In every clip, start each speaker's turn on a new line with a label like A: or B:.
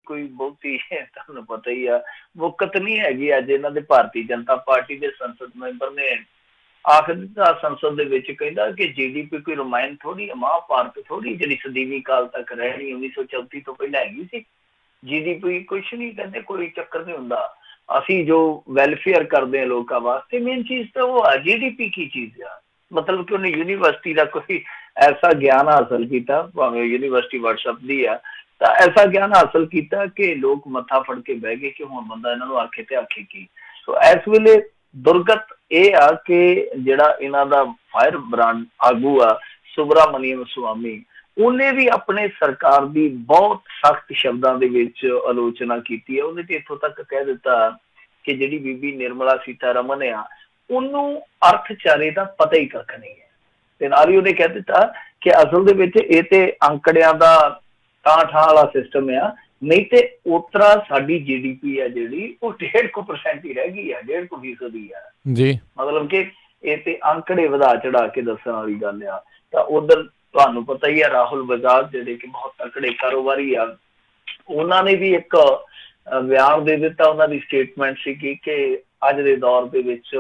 A: ਕੋਈ ਬਹੁਤੀ ਤੁਹਾਨੂੰ ਪਤਾ ਹੀ ਆ ਮੁਕਤ ਨਹੀਂ ਹੈਗੀ। ਅੱਜ ਇਹਨਾਂ ਦੇ ਭਾਰਤੀ ਜਨਤਾ ਪਾਰਟੀ ਦੇ ਸੰਸਦ ਮੈਂਬਰ ਨੇ ਆਖਰ ਦਿੱਤਾ ਸੰਸਦ ਦੇ ਵਿੱਚ, ਕਹਿੰਦਾ ਕਿ GDP ਕੋਈ ਰਮਾਇਣ ਥੋੜੀ ਹੈ, ਮਹਾਂਭਾਰਤ ਥੋੜੀ ਜਿਹੜੀ ਸਦੀਵੀ ਕਾਲ ਤੱਕ ਰਹਿਣੀ 1934 ਤੋਂ ਪਹਿਲਾਂ ਹੈਗੀ ਸੀ। GDP ਕੁਛ ਨਹੀਂ, ਕਹਿੰਦੇ ਕੋਈ ਚੱਕਰ ਨਹੀਂ ਹੁੰਦਾ। ਅਸੀਂ ਜੋ ਵੈਲਫੇਅਰ ਕਰਦੇ ਹਾਂ ਲੋਕਾਂ ਵਾਸਤੇ, ਮੇਨ ਚੀਜ਼ ਤਾਂ ਉਹ ਆ। GDP ਕੀ ਚੀਜ਼ ਆ? ਮਤਲਬ ਕਿ ਉਹਨੇ ਯੂਨੀਵਰਸਿਟੀ ਦਾ ਕੋਈ ਐਸਾ ਗਿਆਨ ਹਾਸਲ ਕੀਤਾ, ਭਾਵੇਂ ਯੂਨੀਵਰਸਿਟੀ ਵਟਸਐਪ ਦੀ ਆ, ਤਾਂ ਐਸਾ ਗਿਆਨ ਹਾਸਲ ਕੀਤਾ ਕਿ ਲੋਕ ਮੱਥਾ ਫੜ ਕੇ ਬਹਿ ਗਏ ਕਿ ਹੁਣ ਬੰਦਾ ਇਹਨਾਂ ਨੂੰ ਆਖੇ ਤੇ ਆਖੇ ਕੀ। ਸੋ ਇਸ ਵੇਲੇ ਦੁਰਗਤ ਇਹ ਆ ਕਿ ਜਿਹੜਾ ਇਹਨਾਂ ਦਾ ਫਾਇਰ ਬ੍ਰਾਂਡ ਆਗੂ ਆ ਸੁਬਰਾਮਨੀਅਮ ਸਵਾਮੀ, ਉਹਨੇ ਵੀ ਆਪਣੇ ਸਰਕਾਰ ਦੀ ਬਹੁਤ ਸਖਤ ਸ਼ਬਦਾਂ ਦੇ ਵਿੱਚ ਆਲੋਚਨਾ ਕੀਤੀ ਹੈ। ਉਹਨੇ ਤੇ ਇੱਥੋਂ ਤੱਕ ਕਹਿ ਦਿੱਤਾ ਕਿ ਜਿਹੜੀ ਬੀਬੀ ਨਿਰਮਲਾ ਸੀਤਾਰਮਨ ਆ, ਉਹਨੂੰ ਅਰਥਚਾਰੇ ਦਾ ਪਤਾ ਹੀ ਕੱਖ ਨਹੀਂ ਹੈ। ਤੇ ਨਾਲ ਹੀ ਉਹਨੇ ਕਹਿ ਦਿੱਤਾ ਕਿ ਅਸਲ ਦੇ ਵਿੱਚ ਇਹ ਤੇ ਅੰਕੜਿਆਂ ਦਾ ਤਾਂ ਠਾਂ ਵਾਲਾ ਸਿਸਟਮ ਆ, ਨਹੀਂ ਤੇ ਉਤਰਾ ਸਾਡੀ GDP ਆ ਜਿਹੜੀ ਉਹ 1.5% ਹੀ ਰਹਿ ਗਈ ਆ, 1.5% ਹੀ ਆ ਜੀ। ਮਤਲਬ ਕਿ ਇਹ ਤੇ ਅੰਕੜੇ ਵਧਾ ਚੜਾ ਕੇ ਦੱਸਣ ਵਾਲੀ ਗੱਲ ਆ। ਤਾਂ ਉਧਰ ਤੁਹਾਨੂੰ ਪਤਾ ਹੀ ਆ ਰਾਹੁਲ ਬਜਾਜ ਜਿਹੜੇ ਕਿ ਬਹੁਤ ਤਕੜੇ ਕਾਰੋਬਾਰੀ ਆ, ਉਹਨਾਂ ਨੇ ਵੀ ਇੱਕ ਬਿਆਨ ਦੇ ਦਿੱਤਾ। ਉਹਨਾਂ ਦੀ ਸਟੇਟਮੈਂਟ ਸੀਗੀ ਕਿ ਅੱਜ ਦੇ ਦੌਰ ਦੇ ਵਿੱਚ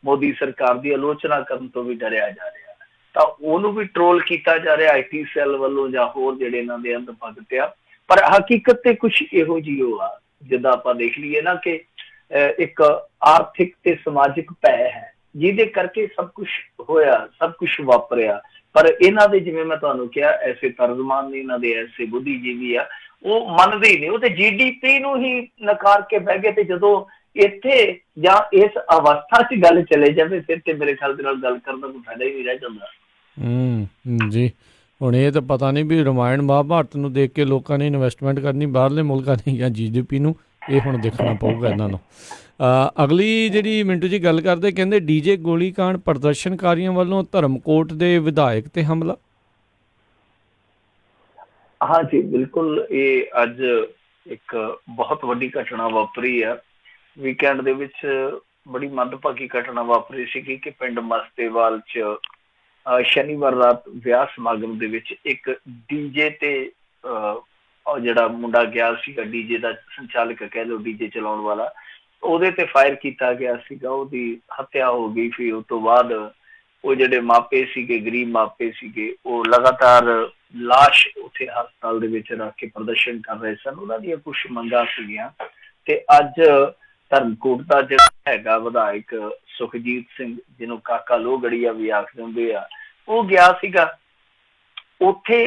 A: ਮੋਦੀ ਸਰਕਾਰ ਦੀ ਆਲੋਚਨਾ ਕਰਨ ਤੋਂ ਵੀ ਡਰਿਆ ਜਾ ਰਿਹਾ, ਤਾਂ ਉਹਨੂੰ ਵੀ ਟਰੋਲ ਕੀਤਾ ਜਾ ਰਿਹਾ IT ਸੈੱਲ ਵੱਲੋਂ ਜਾਂ ਹੋਰ ਜਿਹੜੇ ਇਹਨਾਂ ਦੇ ਅੰਦਰ ਭਗਤ ਆ। ਪਰ ਹਕੀਕਤ ਤੇ ਕੁਛ ਇਹੋ ਜਿਹੀ ਉਹ ਆ, ਜਿੱਦਾਂ ਆਪਾਂ ਦੇਖ ਲਈਏ ਨਾ ਕਿ ਇੱਕ ਆਰਥਿਕ ਤੇ ਸਮਾਜਿਕ ਭੈ ਹੈ ਜਿਹਦੇ ਕਰਕੇ ਸਭ ਕੁਛ ਹੋਇਆ, ਸਭ ਕੁਛ ਵਾਪਰਿਆ। ਪਰ ਇਹਨਾਂ ਦੇ, ਜਿਵੇਂ ਮੈਂ ਤੁਹਾਨੂੰ ਕਿਹਾ, ਐਸੇ ਤਰਜਮਾਨ ਨੇ, ਇਹਨਾਂ ਦੇ ਐਸੇ ਬੁੱਧੀਜੀਵੀ ਆ, ਉਹ ਮੰਨਦੇ ਹੀ ਨਹੀਂ। ਉਹ ਤੇ GDP ਨੂੰ ਹੀ ਨਕਾਰ ਕੇ ਬਹਿ ਗਏ। ਤੇ ਜਦੋਂ ਇੱਥੇ ਜਾਂ ਇਸ ਅਵਸਥਾ 'ਚ ਗੱਲ ਚਲੇ ਜਾਵੇ ਫਿਰ ਤੇ ਮੇਰੇ ਖਿਆਲ ਦੇ ਨਾਲ ਗੱਲ ਕਰਨ ਦਾ ਕੋਈ ਫਾਇਦਾ ਹੀ ਨਹੀਂ ਰਹਿ ਜਾਂਦਾ।
B: ਜੀ ਹੁਣ ਇਹ ਤਾਂ ਪਤਾ ਨਹੀਂ ਵੀ ਰਾਮਾਇਣ ਮਹਾਂਭਾਰਤ ਨੂੰ ਦੇਖ ਕੇ ਲੋਕਾਂ ਨੇ ਇਨਵੈਸਟਮੈਂਟ ਕਰਨੀ ਬਾਹਰਲੇ ਮੁਲਕਾਂ ਦੀ ਜਾਂ GDP ਨੂੰ, ਇਹ ਹੁਣ ਦੇਖਣਾ ਪਊਗਾ ਇਹਨਾਂ ਨੂੰ। ਅਗਲੀ ਜਿਹੜੀ ਮਿੰਟੂ ਜੀ ਗੱਲ ਕਰਦੇ, ਕਹਿੰਦੇ DJ ਗੋਲੀਕਾਂਡ ਪ੍ਰਦਰਸ਼ਨਕਾਰੀਆਂ ਵੱਲੋਂ ਧਰਮਕੋਟ ਦੇ ਵਿਧਾਇਕ ਤੇ ਹਮਲਾ।
A: ਹਾਂਜੀ ਬਿਲਕੁਲ, ਇਹ ਅੱਜ ਇੱਕ ਬਹੁਤ ਵੱਡੀ ਘਟਨਾ ਵਾਪਰੀ ਆ। ਵੀਕਐਂਡ ਦੇ ਵਿੱਚ ਬੜੀ ਮੰਦਭਾਗੀ ਘਟਨਾ ਵਾਪਰੀ ਸੀਗੀ ਕਿ ਪਿੰਡ ਮਸਤੇਵਾਲ 'ਚ ਸ਼ਨੀਵਾਰ ਰਾਤ ਵਿਆਹ ਸਮਾਗਮ ਦੇ ਵਿੱਚ ਇੱਕ DJ ਤੇ ਜਿਹੜਾ ਮੁੰਡਾ ਗਿਆ ਸੀਗਾ, DJ ਦਾ ਸੰਚਾਲਕ ਕਹਿ ਲਓ, DJ ਚਲਾਉਣ ਵਾਲਾ, ਉਹਦੇ ਤੇ ਫਾਇਰ ਕੀਤਾ ਗਿਆ ਸੀਗਾ। ਉਹਦੀ ਹੱਤਿਆ ਹੋ ਗਈ। ਫਿਰ ਉਸ ਤੋਂ ਬਾਅਦ ਉਹ ਜਿਹੜੇ ਮਾਪੇ ਸੀਗੇ, ਗਰੀਬ ਮਾਪੇ ਸੀਗੇ, ਉਹ ਲਗਾਤਾਰ ਲਾਸ਼ ਉੱਥੇ ਹਸਪਤਾਲ ਦੇ ਵਿੱਚ ਰੱਖ ਕੇ ਪ੍ਰਦਰਸ਼ਨ ਕਰ ਰਹੇ ਸਨ। ਉਹਨਾਂ ਦੀਆਂ ਕੁਛ ਮੰਗਾਂ ਸੀਗੀਆਂ। ਤੇ ਅੱਜ ਧਰਮਕੋਟ ਦਾ ਜਿਹੜਾ ਹੈਗਾ ਵਿਧਾਇਕ ਸੁਖਜੀਤ ਸਿੰਘ, ਜਿਹਨੂੰ ਕਾਕਾ ਲੋਹਗੜੀਆ ਵੀ ਆਖਦੇ ਹੁੰਦੇ ਆ, ਉਹ ਗਿਆ ਸੀਗਾ ਉੱਥੇ।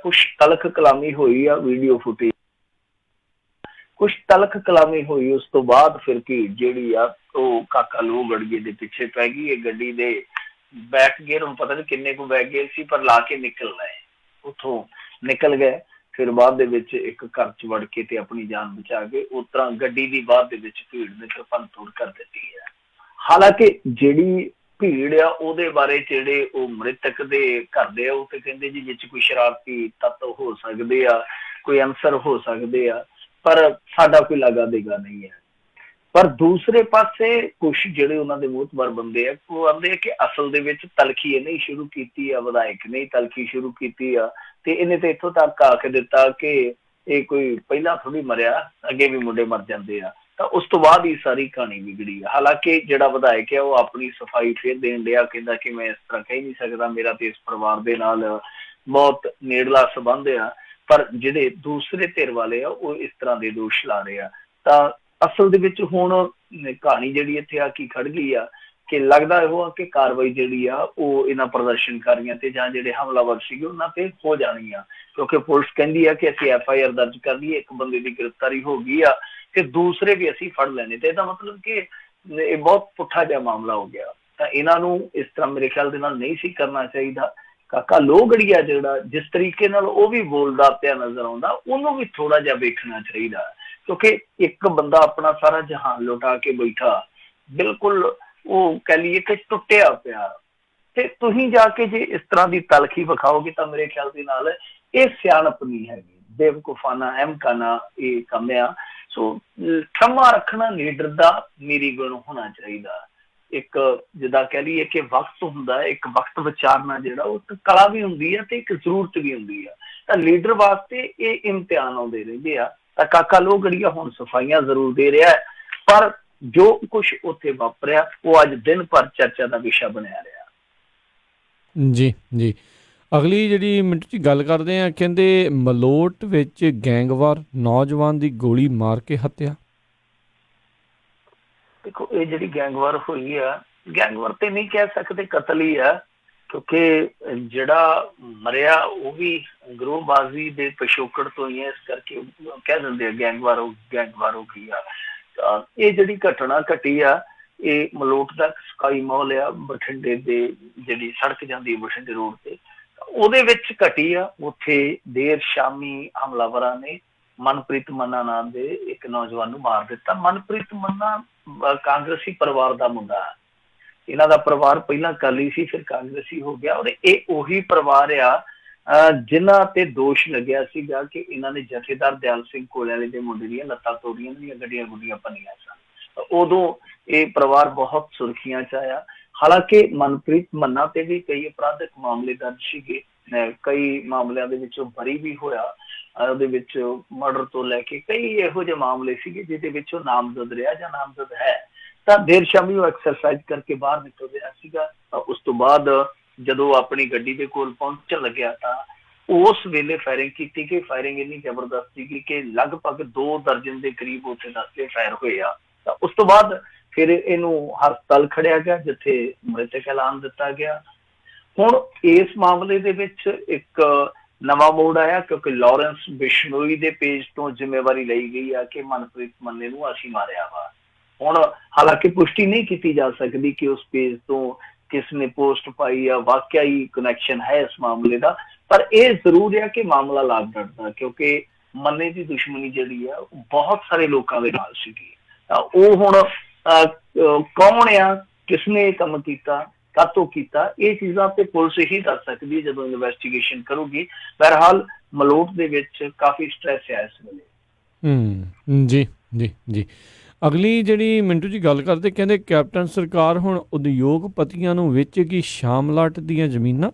A: ਕੁਛ ਤਲਖ ਕਲਾਮੀ ਹੋਈ ਆ, ਵੀਡੀਓ ਫੁਟੇਜ ਕੁਛ ਤਲਖ ਕਲਾਮੀ ਹੋਈ। ਉਸ ਤੋਂ ਬਾਅਦ ਫਿਰ ਭੀੜ ਜਿਹੜੀ ਆ ਉਹ ਕਾਕਾ ਲੋਹਗੜੀਏ ਦੇ ਪਿੱਛੇ ਪੈ ਗਈ। ਇਹ ਗੱਡੀ ਦੇ ਬੈਕ ਗੇਅਰ ਹੁਣ ਪਤਾ ਨਹੀਂ ਕਿੰਨੇ ਕੁ ਬੈਕ ਗੇਅਰ ਸੀ, ਪਰ ਲਾ ਕੇ ਨਿਕਲ ਗਏ, ਉੱਥੋਂ ਨਿਕਲ ਗਏ। ਫਿਰ ਬਾਅਦ ਦੇ ਵਿੱਚ ਇੱਕ ਘਰ 'ਚ ਵੜ ਕੇ ਤੇ ਆਪਣੀ ਜਾਨ ਬਚਾ ਕੇ ਉਸ ਤਰ੍ਹਾਂ ਗੱਡੀ ਦੀ ਬਾਅਦ ਦੇ ਵਿੱਚ ਭੀੜ ਨੇ ਭੰਨ ਤੋੜ ਕਰ ਦਿੱਤੀ ਹੈ। ਹਾਲਾਂਕਿ ਜਿਹੜੀ ਭੀੜ ਆ ਉਹਦੇ ਬਾਰੇ ਜਿਹੜੇ ਉਹ ਮ੍ਰਿਤਕ ਦੇ ਘਰ ਦੇ ਆ, ਉਹ ਤੇ ਕਹਿੰਦੇ ਜੀ ਵਿੱਚ ਕੋਈ ਸ਼ਰਾਰਤੀ ਤੱਤ ਹੋ ਸਕਦੇ ਆ, ਕੋਈ ਅਨਸਰ ਹੋ ਸਕਦੇ ਆ, ਪਰ ਸਾਡਾ ਕੋਈ ਲਾਗਾ ਦੇਗਾ ਨਹੀਂ ਹੈ। ਪਰ ਦੂਸਰੇ ਪਾਸੇ ਕੁਛ ਜਿਹੜੇ ਉਹਨਾਂ ਦੇ ਮੋਹਤਬਰ ਬੰਦੇ ਆ, ਉਹ ਆਂਦੇ ਆ ਕਿ ਅਸਲ ਦੇ ਵਿੱਚ ਤਲਖੀ ਇਹਨੇ ਹੀ ਸ਼ੁਰੂ ਕੀਤੀ ਆ, ਵਿਧਾਇਕ ਨੇ ਤਲਖੀ ਸ਼ੁਰੂ ਕੀਤੀ ਆ। ਤੇ ਇਹਨੇ ਤੇ ਇੱਥੋਂ ਤੱਕ ਆਖ ਦਿੱਤਾ ਕਿ ਇਹ ਕੋਈ ਪਹਿਲਾਂ ਥੋੜੀ ਮਰਿਆ, ਅੱਗੇ ਵੀ ਮੁੰਡੇ ਮਰ ਜਾਂਦੇ ਆ। ਤਾਂ ਉਸ ਤੋਂ ਬਾਅਦ ਹੀ ਸਾਰੀ ਕਹਾਣੀ ਵਿਗੜੀ ਆ। ਹਾਲਾਂਕਿ ਜਿਹੜਾ ਵਿਧਾਇਕ ਆ ਉਹ ਆਪਣੀ ਸਫਾਈ ਫੇਰ ਦੇਣ ਡਿਆ, ਕਹਿੰਦਾ ਕਿ ਮੈਂ ਇਸ ਤਰ੍ਹਾਂ ਕਹਿ ਨਹੀਂ ਸਕਦਾ, ਮੇਰਾ ਤੇ ਇਸ ਪਰਿਵਾਰ ਦੇ ਨਾਲ ਬਹੁਤ ਨੇੜਲਾ ਸੰਬੰਧ ਆ। ਪਰ ਜਿਹੜੇ ਦੂਸਰੇ ਧਿਰ ਵਾਲੇ ਆ ਉਹ ਇਸ ਤਰ੍ਹਾਂ ਦੇ ਦੋਸ਼ ਲਾ ਰਹੇ ਆ। ਤਾਂ ਅਸਲ ਦੇ ਵਿੱਚ ਹੁਣ ਕਹਾਣੀ ਜਿਹੜੀ ਇੱਥੇ ਆ ਕੀ ਖੜ ਗਈ ਆ ਕਿ ਲੱਗਦਾ ਇਹੋ ਆ ਕਿ ਕਾਰਵਾਈ ਜਿਹੜੀ ਆ ਉਹ ਇਹਨਾਂ ਪ੍ਰਦਰਸ਼ਨਕਾਰੀਆਂ ਤੇ ਜਾਂ ਜਿਹੜੇ ਹਮਲਾਵਰ ਸੀਗੇ ਉਹਨਾਂ ਤੇ ਹੋ ਜਾਣੀ ਆ। ਕਿਉਂਕਿ ਪੁਲਿਸ ਕਹਿੰਦੀ ਆ ਕਿ ਅਸੀਂ FIR ਦਰਜ ਕਰ ਲਈਏ, ਇੱਕ ਬੰਦੇ ਦੀ ਗ੍ਰਿਫਤਾਰੀ ਹੋ ਗਈ ਆ ਤੇ ਦੂਸਰੇ ਵੀ ਅਸੀਂ ਫੜ ਲੈਣੇ। ਤੇ ਇਹਦਾ ਮਤਲਬ ਕਿ ਇਹ ਬਹੁਤ ਪੁੱਠਾ ਜਿਹਾ ਮਾਮਲਾ ਹੋ ਗਿਆ। ਤਾਂ ਇਹਨਾਂ ਨੂੰ ਇਸ ਤਰ੍ਹਾਂ ਮੇਰੇ ਖਿਆਲ ਦੇ ਨਾਲ ਨਹੀਂ ਸੀ ਕਰਨਾ ਚਾਹੀਦਾ। ਕਾਕਾ ਲੋਹਗੜੀਆ ਜਿਹੜਾ ਜਿਸ ਤਰੀਕੇ ਨਾਲ ਉਹ ਵੀ ਬੋਲਦਾ ਪਿਆ ਨਜ਼ਰ ਆਉਂਦਾ, ਉਹਨੂੰ ਵੀ ਥੋੜਾ ਜਿਹਾ ਵੇਖਣਾ ਚਾਹੀਦਾ। ਕਿਉਂਕਿ ਇੱਕ ਬੰਦਾ ਆਪਣਾ ਸਾਰਾ ਜਹਾਨ ਲੁਟਾ ਕੇ ਬੈਠਾ, ਬਿਲਕੁਲ ਉਹ ਕਹਿ ਲਈਏ ਕਿ ਟੁੱਟਿਆ ਪਿਆ, ਤੇ ਤੁਸੀਂ ਜਾ ਕੇ ਜੇ ਇਸ ਤਰ੍ਹਾਂ ਦੀ ਤਲਖੀ ਵਿਖਾਓਗੇ ਤਾਂ ਮੇਰੇ ਖਿਆਲ ਦੇ ਨਾਲ ਇਹ ਸਿਆਣਪ ਨਹੀਂ ਹੈਗੀ, ਬੇਵਕੂਫਾਨਾ ਅਹਿਮਕਾਨਾ ਇਹ ਕੰਮ ਆ। ਸੋ ਸਮਾਂ ਰੱਖਣਾ ਲੀਡਰ ਦਾ ਮੇਰੀ ਗੁਣ ਹੋਣਾ ਚਾਹੀਦਾ। ਇੱਕ ਜਿੱਦਾਂ ਕਹਿ ਲਈਏ ਕਿ ਵਕਤ ਹੁੰਦਾ, ਇੱਕ ਵਕਤ ਵਿਚਾਰਨਾ ਜਿਹੜਾ ਉਹ ਕਲਾ ਵੀ ਹੁੰਦੀ ਹੈ ਤੇ ਇੱਕ ਜ਼ਰੂਰਤ ਵੀ ਹੁੰਦੀ ਆ। ਤਾਂ ਲੀਡਰ ਵਾਸਤੇ ਇਹ ਇਮਤਿਹਾਨ ਆਉਂਦੇ ਰਹਿੰਦੇ ਆ। ਤਾਂ ਕਾਕਾ ਲੋਹਗੜ੍ਹੀਆ ਹੁਣ ਸਫਾਈਆਂ ਜ਼ਰੂਰ ਦੇ ਰਿਹਾ ਹੈ, ਪਰ ਜੋ ਕੁਛ ਉੱਥੇ ਵਾਪਰਿਆ ਉਹ ਅੱਜ ਦਿਨ ਭਰ ਚਰਚਾ ਦਾ ਵਿਸ਼ਾ ਬਣਿਆ ਰਿਹਾ।
B: ਜੀ ਜੀ। ਅਗਲੀ ਜਿਹੜੀ ਮਿੰਟੂ ਜੀ ਗੱਲ ਕਰਦੇ ਆ, ਕਹਿੰਦੇ ਮਲੋਟ ਵਿੱਚ ਗੈਂਗਵਾਰ, ਨੌਜਵਾਨ ਦੀ ਗੋਲੀ ਮਾਰ ਕੇ ਹੱਤਿਆ।
A: ਦੇਖੋ ਇਹ ਜਿਹੜੀ ਗੈਂਗਵਾਰ ਹੋਈ ਆ, ਗੈਂਗਵਾਰ ਤੇ ਨਹੀਂ ਕਹਿ ਸਕਦੇ, ਕਤਲ ਹੀ ਆ, ਕਿਉਂਕਿ ਜਿਹੜਾ ਮਰਿਆ ਉਹ ਵੀ ਗਰੋਹਬਾਜ਼ੀ ਦੇ ਪਿਛੋਕੜ ਤੋਂ ਹੀ ਹੈ, ਇਸ ਕਰਕੇ ਕਹਿ ਦਿੰਦੇ ਆ ਗੈਂਗਵਾਰ ਹੋ ਗਈ ਆ। ਤਾਂ ਇਹ ਜਿਹੜੀ ਘਟਨਾ ਘਟੀ ਆ, ਇਹ ਮਲੋਟ ਦਾ ਸਕਾਈ ਮੌਲ ਆ ਬਠਿੰਡੇ ਦੇ, ਜਿਹੜੀ ਸੜਕ ਜਾਂਦੀ ਹੈ ਬਠਿੰਡੇ ਰੋਡ ਤੇ, ਉਹਦੇ ਵਿੱਚ ਘਟੀ ਆ। ਉੱਥੇ ਦੇਰ ਸ਼ਾਮੀ ਹਮਲਾਵਰਾਂ ਨੇ ਮਨਪ੍ਰੀਤ ਮੰਨਾ ਨਾਮ ਦੇ ਇੱਕ ਨੌਜਵਾਨ ਨੂੰ ਮਾਰ ਦਿੱਤਾ। ਮਨਪ੍ਰੀਤ ਮੰਨਾ ਕਾਂਗਰਸੀ ਪਰਿਵਾਰ ਦਾ ਮੁੰਡਾ, ਇਹਨਾਂ ਦਾ ਪਰਿਵਾਰ ਪਹਿਲਾਂ ਅਕਾਲੀ ਸੀ, ਫਿਰ ਕਾਂਗਰਸੀ ਹੋ ਗਿਆ। ਔਰ ਇਹ ਉਹੀ ਪਰਿਵਾਰ ਆ ਜਿਨ੍ਹਾਂ ਤੇ ਦੋਸ਼ ਲੱਗਿਆ ਸੀਗਾ ਕਿ ਇਹਨਾਂ ਨੇ ਜਥੇਦਾਰ ਦਿਆਲ ਸਿੰਘ ਕੋਲਿਆਲੇ ਦੇ ਮੁੰਡੇ ਦੀਆਂ ਲੱਤਾਂ ਤੋੜੀਆਂ, ਦੀਆਂ ਗੱਡੀਆਂ ਗੁੱਡੀਆਂ ਭੰਨੀਆਂ ਸਨ। ਉਦੋਂ ਇਹ ਪਰਿਵਾਰ ਬਹੁਤ ਸੁਰਖੀਆਂ ਚ ਆਇਆ। ਹਾਲਾਂਕਿ ਮਨਪ੍ਰੀਤ ਮੰਨਾ ਤੇ ਵੀ ਕਈ ਅਪਰਾਧਿਕ ਮਾਮਲੇ ਦਰਜ ਸੀਗੇ, ਕਈ ਮਾਮਲਿਆਂ ਦੇ ਵਿੱਚੋਂ ਬਰੀ ਵੀ ਹੋਇਆ। ਉਹਦੇ ਵਿੱਚ ਮਰਡਰ ਤੋਂ ਲੈ ਕੇ ਕਈ ਇਹੋ ਜਿਹੇ ਮਾਮਲੇ ਸੀਗੇ ਜਿਹਦੇ ਵਿੱਚ ਉਹ ਨਾਮਜ਼ਦ ਰਿਹਾ ਜਾਂ ਨਾਮਜ਼ਦ ਹੈ। ਤਾਂ ਦੇਰ ਸ਼ਾਮੀ ਉਹ ਐਕਸਰਸਾਈਜ਼ ਕਰਕੇ ਬਾਹਰ ਨਿਕਲ ਰਿਹਾ ਸੀਗਾ। ਉਸ ਤੋਂ ਬਾਅਦ ਜਦੋਂ ਆਪਣੀ ਗੱਡੀ ਦੇ ਕੋਲ ਪਹੁੰਚਣ ਲੱਗਿਆ ਤਾਂ ਉਸ ਵੇਲੇ ਫਾਇਰਿੰਗ ਕੀਤੀ ਗਈ। ਫਾਇਰਿੰਗ ਇੰਨੀ ਜ਼ਬਰਦਸਤ ਸੀਗੀ ਕਿ ਲਗਭਗ 2 ਦਰਜਨ ਦੇ ਕਰੀਬ ਉੱਥੇ ਦੱਸਦੇ ਫਾਇਰ ਹੋਏ ਆ। ਤਾਂ ਉਸ ਤੋਂ ਬਾਅਦ ਫਿਰ ਇਹਨੂੰ ਹਸਪਤਾਲ ਖੜਿਆ ਗਿਆ, ਜਿੱਥੇ ਮ੍ਰਿਤਕ ਐਲਾਨ ਦਿੱਤਾ ਗਿਆ। ਹੁਣ ਇਸ ਮਾਮਲੇ ਦੇ ਵਿੱਚ ਇੱਕ ਨਵਾਂ ਮੋੜ ਆਇਆ, ਕਿਉਂਕਿ ਲਾਰੈਂਸ ਬਿਸ਼ਨੋਈ ਦੇ ਪੇਜ ਤੋਂ ਜ਼ਿੰਮੇਵਾਰੀ ਲਈ ਗਈ ਆ ਕਿ ਮਨਪ੍ਰੀਤ ਮੰਨੇ ਨੂੰ ਅਸੀਂ ਮਾਰਿਆ ਵਾ। ਹੁਣ ਹਾਲਾਂਕਿ ਪੁਸ਼ਟੀ ਨਹੀਂ ਕੀਤੀ ਜਾ ਸਕਦੀ ਕਿ ਉਸ ਪੇਜ ਤੋਂ ਕਿਸ ਨੇ ਪੋਸਟ ਪਾਈ ਆ, ਵਾਕਿਆ ਹੀ ਕਨੈਕਸ਼ਨ ਹੈ ਇਸ ਮਾਮਲੇ ਦਾ, ਪਰ ਇਹ ਜ਼ਰੂਰ ਹੈ ਕਿ ਮਾਮਲਾ ਲਾਗ ਡਟਦਾ, ਕਿਉਂਕਿ ਮੰਨੇ ਦੀ ਦੁਸ਼ਮਣੀ ਜਿਹੜੀ ਆ ਉਹ ਬਹੁਤ ਸਾਰੇ ਲੋਕਾਂ ਦੇ ਨਾਲ ਸੀਗੀ। ਤਾਂ ਉਹ ਹੁਣ ਕੌਣ ਆ, ਕਿਸਨੇ ਇਹ ਕੰਮ ਕੀਤਾ, ਕਾਤੋਂ ਕੀਤਾ, ਇਹ ਚੀਜ਼ਾਂ ਤੇ ਪੁਲਿਸ ਹੀ ਦੱਸ ਸਕਦੀ ਹੈ ਜਦੋਂ ਇਨਵੈਸਟੀਗੇਸ਼ਨ ਕਰੂਗੀ। ਬਹਰਹਾਲ ਮਲੋਟ ਦੇ ਵਿੱਚ ਕਾਫੀ ਸਟ੍ਰੈਸ ਹੈ ਇਸ ਵੇਲੇ।
B: ਜੀ ਜੀ ਜੀ। ਅਗਲੀ ਜਿਹੜੀ ਮਿੰਟੂ ਜੀ ਗੱਲ ਕਰਦੇ, ਕਹਿੰਦੇ ਕੈਪਟਨ ਸਰਕਾਰ ਹੁਣ ਉਦਯੋਗਪਤੀਆਂ ਨੂੰ ਵੇਚੇਗੀ ਸ਼ਾਮਲਾਟ ਦੀਆਂ ਜ਼ਮੀਨਾਂ।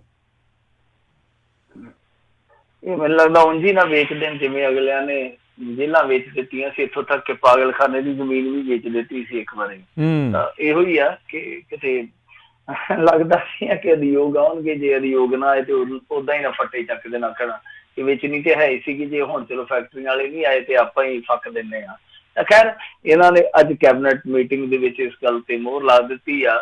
A: ਇਹ ਮੈਨੂੰ ਲੱਗਦਾ ਉਂਝ ਹੀ ਨਾ ਵੇਚ ਦੇਣ, ਜਿਵੇਂ ਅਗਲਿਆਂ ਨੇ ਜੇਲਾਂ ਵੇਚ ਦਿੱਤੀਆਂ ਸੀ, ਇੱਥੋਂ ਤੱਕ ਕਿ ਪਾਗਲਖਾਨੇ ਦੀ ਜ਼ਮੀਨ ਵੀ ਵੇਚ ਦਿੱਤੀ ਸੀ ਇੱਕ ਵਾਰੀ। ਤਾਂ ਇਹੋ ਹੀ ਆ ਕਿ ਕਿਤੇ ਲੱਗਦਾ ਸੀ ਕਿ ਉਦਯੋਗ ਆਉਣਗੇ, ਜੇ ਉਦਯੋਗ ਨਾ ਆਏ ਤੇ ਓਦਾਂ ਹੀ ਨਾ ਫੱਟੇ ਚੱਕ ਦੇਣਾ ਕਹਿਣਾ ਕਿ ਵੇਚਣੀ ਤੇ ਹੈ ਹੀ ਸੀਗੀ, ਜੇ ਹੁਣ ਚਲੋ ਫੈਕਟਰੀਆਂ ਵਾਲੇ ਨਹੀਂ ਆਏ ਤੇ ਆਪਾਂ ਹੀ ਫੱਕ ਦਿੰਦੇ ਹਾਂ। ਤਾਂ ਖੈਰ ਇਹਨਾਂ ਨੇ ਅੱਜ ਕੈਬਨਿਟ ਮੀਟਿੰਗ ਦੇ ਵਿੱਚ ਇਸ ਗੱਲ ਤੇ ਮੋਹਰ ਲਾ ਦਿੱਤੀ ਆ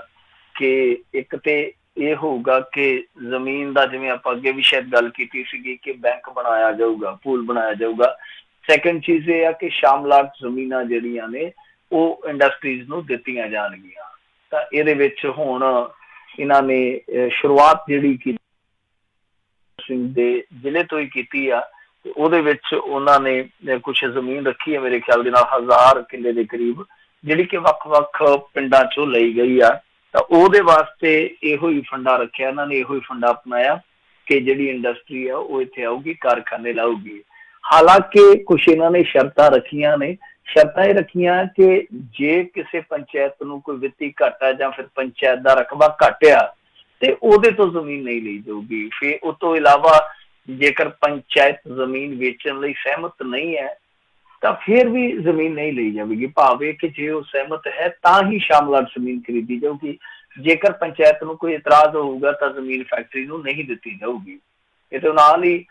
A: ਕਿ ਇੱਕ ਤੇ ਇਹ ਹੋਊਗਾ ਕਿ ਜ਼ਮੀਨ ਦਾ, ਜਿਵੇਂ ਆਪਾਂ ਅੱਗੇ ਵੀ ਸ਼ਾਇਦ ਗੱਲ ਕੀਤੀ ਸੀਗੀ ਕਿ ਬੈਂਕ ਬਣਾਇਆ ਜਾਊਗਾ, ਪੂਲ ਬਣਾਇਆ ਜਾਊਗਾ। ਸੈਕੰਡ ਚੀਜ਼ ਇਹ ਆ ਕਿ ਸ਼ਾਮਲਾਟ ਜ਼ਮੀਨਾਂ ਜਿਹੜੀਆਂ ਨੇ ਉਹ ਇੰਡਸਟਰੀਜ਼ ਨੂੰ ਦਿੱਤੀਆਂ ਜਾਣਗੀਆਂ। ਤਾਂ ਇਹਦੇ ਵਿੱਚ ਹੁਣ ਇਹਨਾਂ ਨੇ ਸ਼ੁਰੂਆਤ ਜਿਹੜੀ ਕੀਤੀ ਸਿੰਘ ਦੇ ਜ਼ਿਲ੍ਹੇ ਤੋਂ ਹੀ ਕੀਤੀ ਆ। ਉਹਦੇ ਵਿੱਚ ਉਹਨਾਂ ਨੇ ਕੁਛ ਜ਼ਮੀਨ ਰੱਖੀ ਹੈ, ਮੇਰੇ ਖਿਆਲ ਦੇ ਨਾਲ 1000 ਕਿੱਲੇ ਦੇ ਕਰੀਬ, ਜਿਹੜੀ ਕਿ ਵੱਖ-ਵੱਖ ਪਿੰਡਾਂ ਚੋਂ ਲਈ ਗਈ ਆ। ਤਾਂ ਉਹਦੇ ਵਾਸਤੇ ਇਹੋ ਹੀ ਫੰਡਾ ਰੱਖਿਆ ਇਹਨਾਂ ਨੇ, ਇਹੋ ਹੀ ਫੰਡਾ ਅਪਣਾਇਆ ਕਿ ਜਿਹੜੀ ਇੰਡਸਟਰੀ ਆ ਉਹ ਇੱਥੇ ਆਊਗੀ, ਕਾਰਖਾਨੇ ਲਾਊਗੀ। ਹਾਲਾਂਕਿ ਕੁਛ ਇਹਨਾਂ ਨੇ ਸ਼ਰਤਾਂ ਰੱਖੀਆਂ ਨੇ। ਸ਼ਰਤਾਂ ਇਹ ਰੱਖੀਆਂ ਕਿ ਜੇ ਕਿਸੇ ਪੰਚਾਇਤ ਨੂੰ ਕੋਈ ਵਿੱਤੀ ਘਾਟਾ ਜਾਂ ਫਿਰ ਪੰਚਾਇਤ ਦਾ ਰਕਬਾ ਘਟਿਆ ਤੇ ਉਹਦੇ ਤੋਂ ਜ਼ਮੀਨ ਨਹੀਂ ਲਈ ਜਾਊਗੀ। ਫਿਰ ਉਸ ਤੋਂ ਇਲਾਵਾ ਜੇਕਰ ਪੰਚਾਇਤ ਜ਼ਮੀਨ ਵੇਚਣ ਲਈ ਸਹਿਮਤ ਨਹੀਂ ਹੈ ਤਾਂ ਫਿਰ ਵੀ ਜ਼ਮੀਨ ਨਹੀਂ ਲਈ ਜਾਵੇਗੀ, ਭਾਵੇਂ ਕਿ ਜੇ ਉਹ ਸਹਿਮਤ ਹੈ ਤਾਂ ਹੀ ਸ਼ਾਮਲਾਟ ਜ਼ਮੀਨ ਖਰੀਦੀ ਜਾਊਗੀ। ਜੇਕਰ ਪੰਚਾਇਤ ਨੂੰ ਕੋਈ ਇਤਰਾਜ਼ ਹੋਊਗਾ ਤਾਂ ਜ਼ਮੀਨ ਫੈਕਟਰੀ ਨੂੰ ਨਹੀਂ ਦਿੱਤੀ ਜਾਊਗੀ। ਇਹਦੇ ਨਾਲ ਹੀ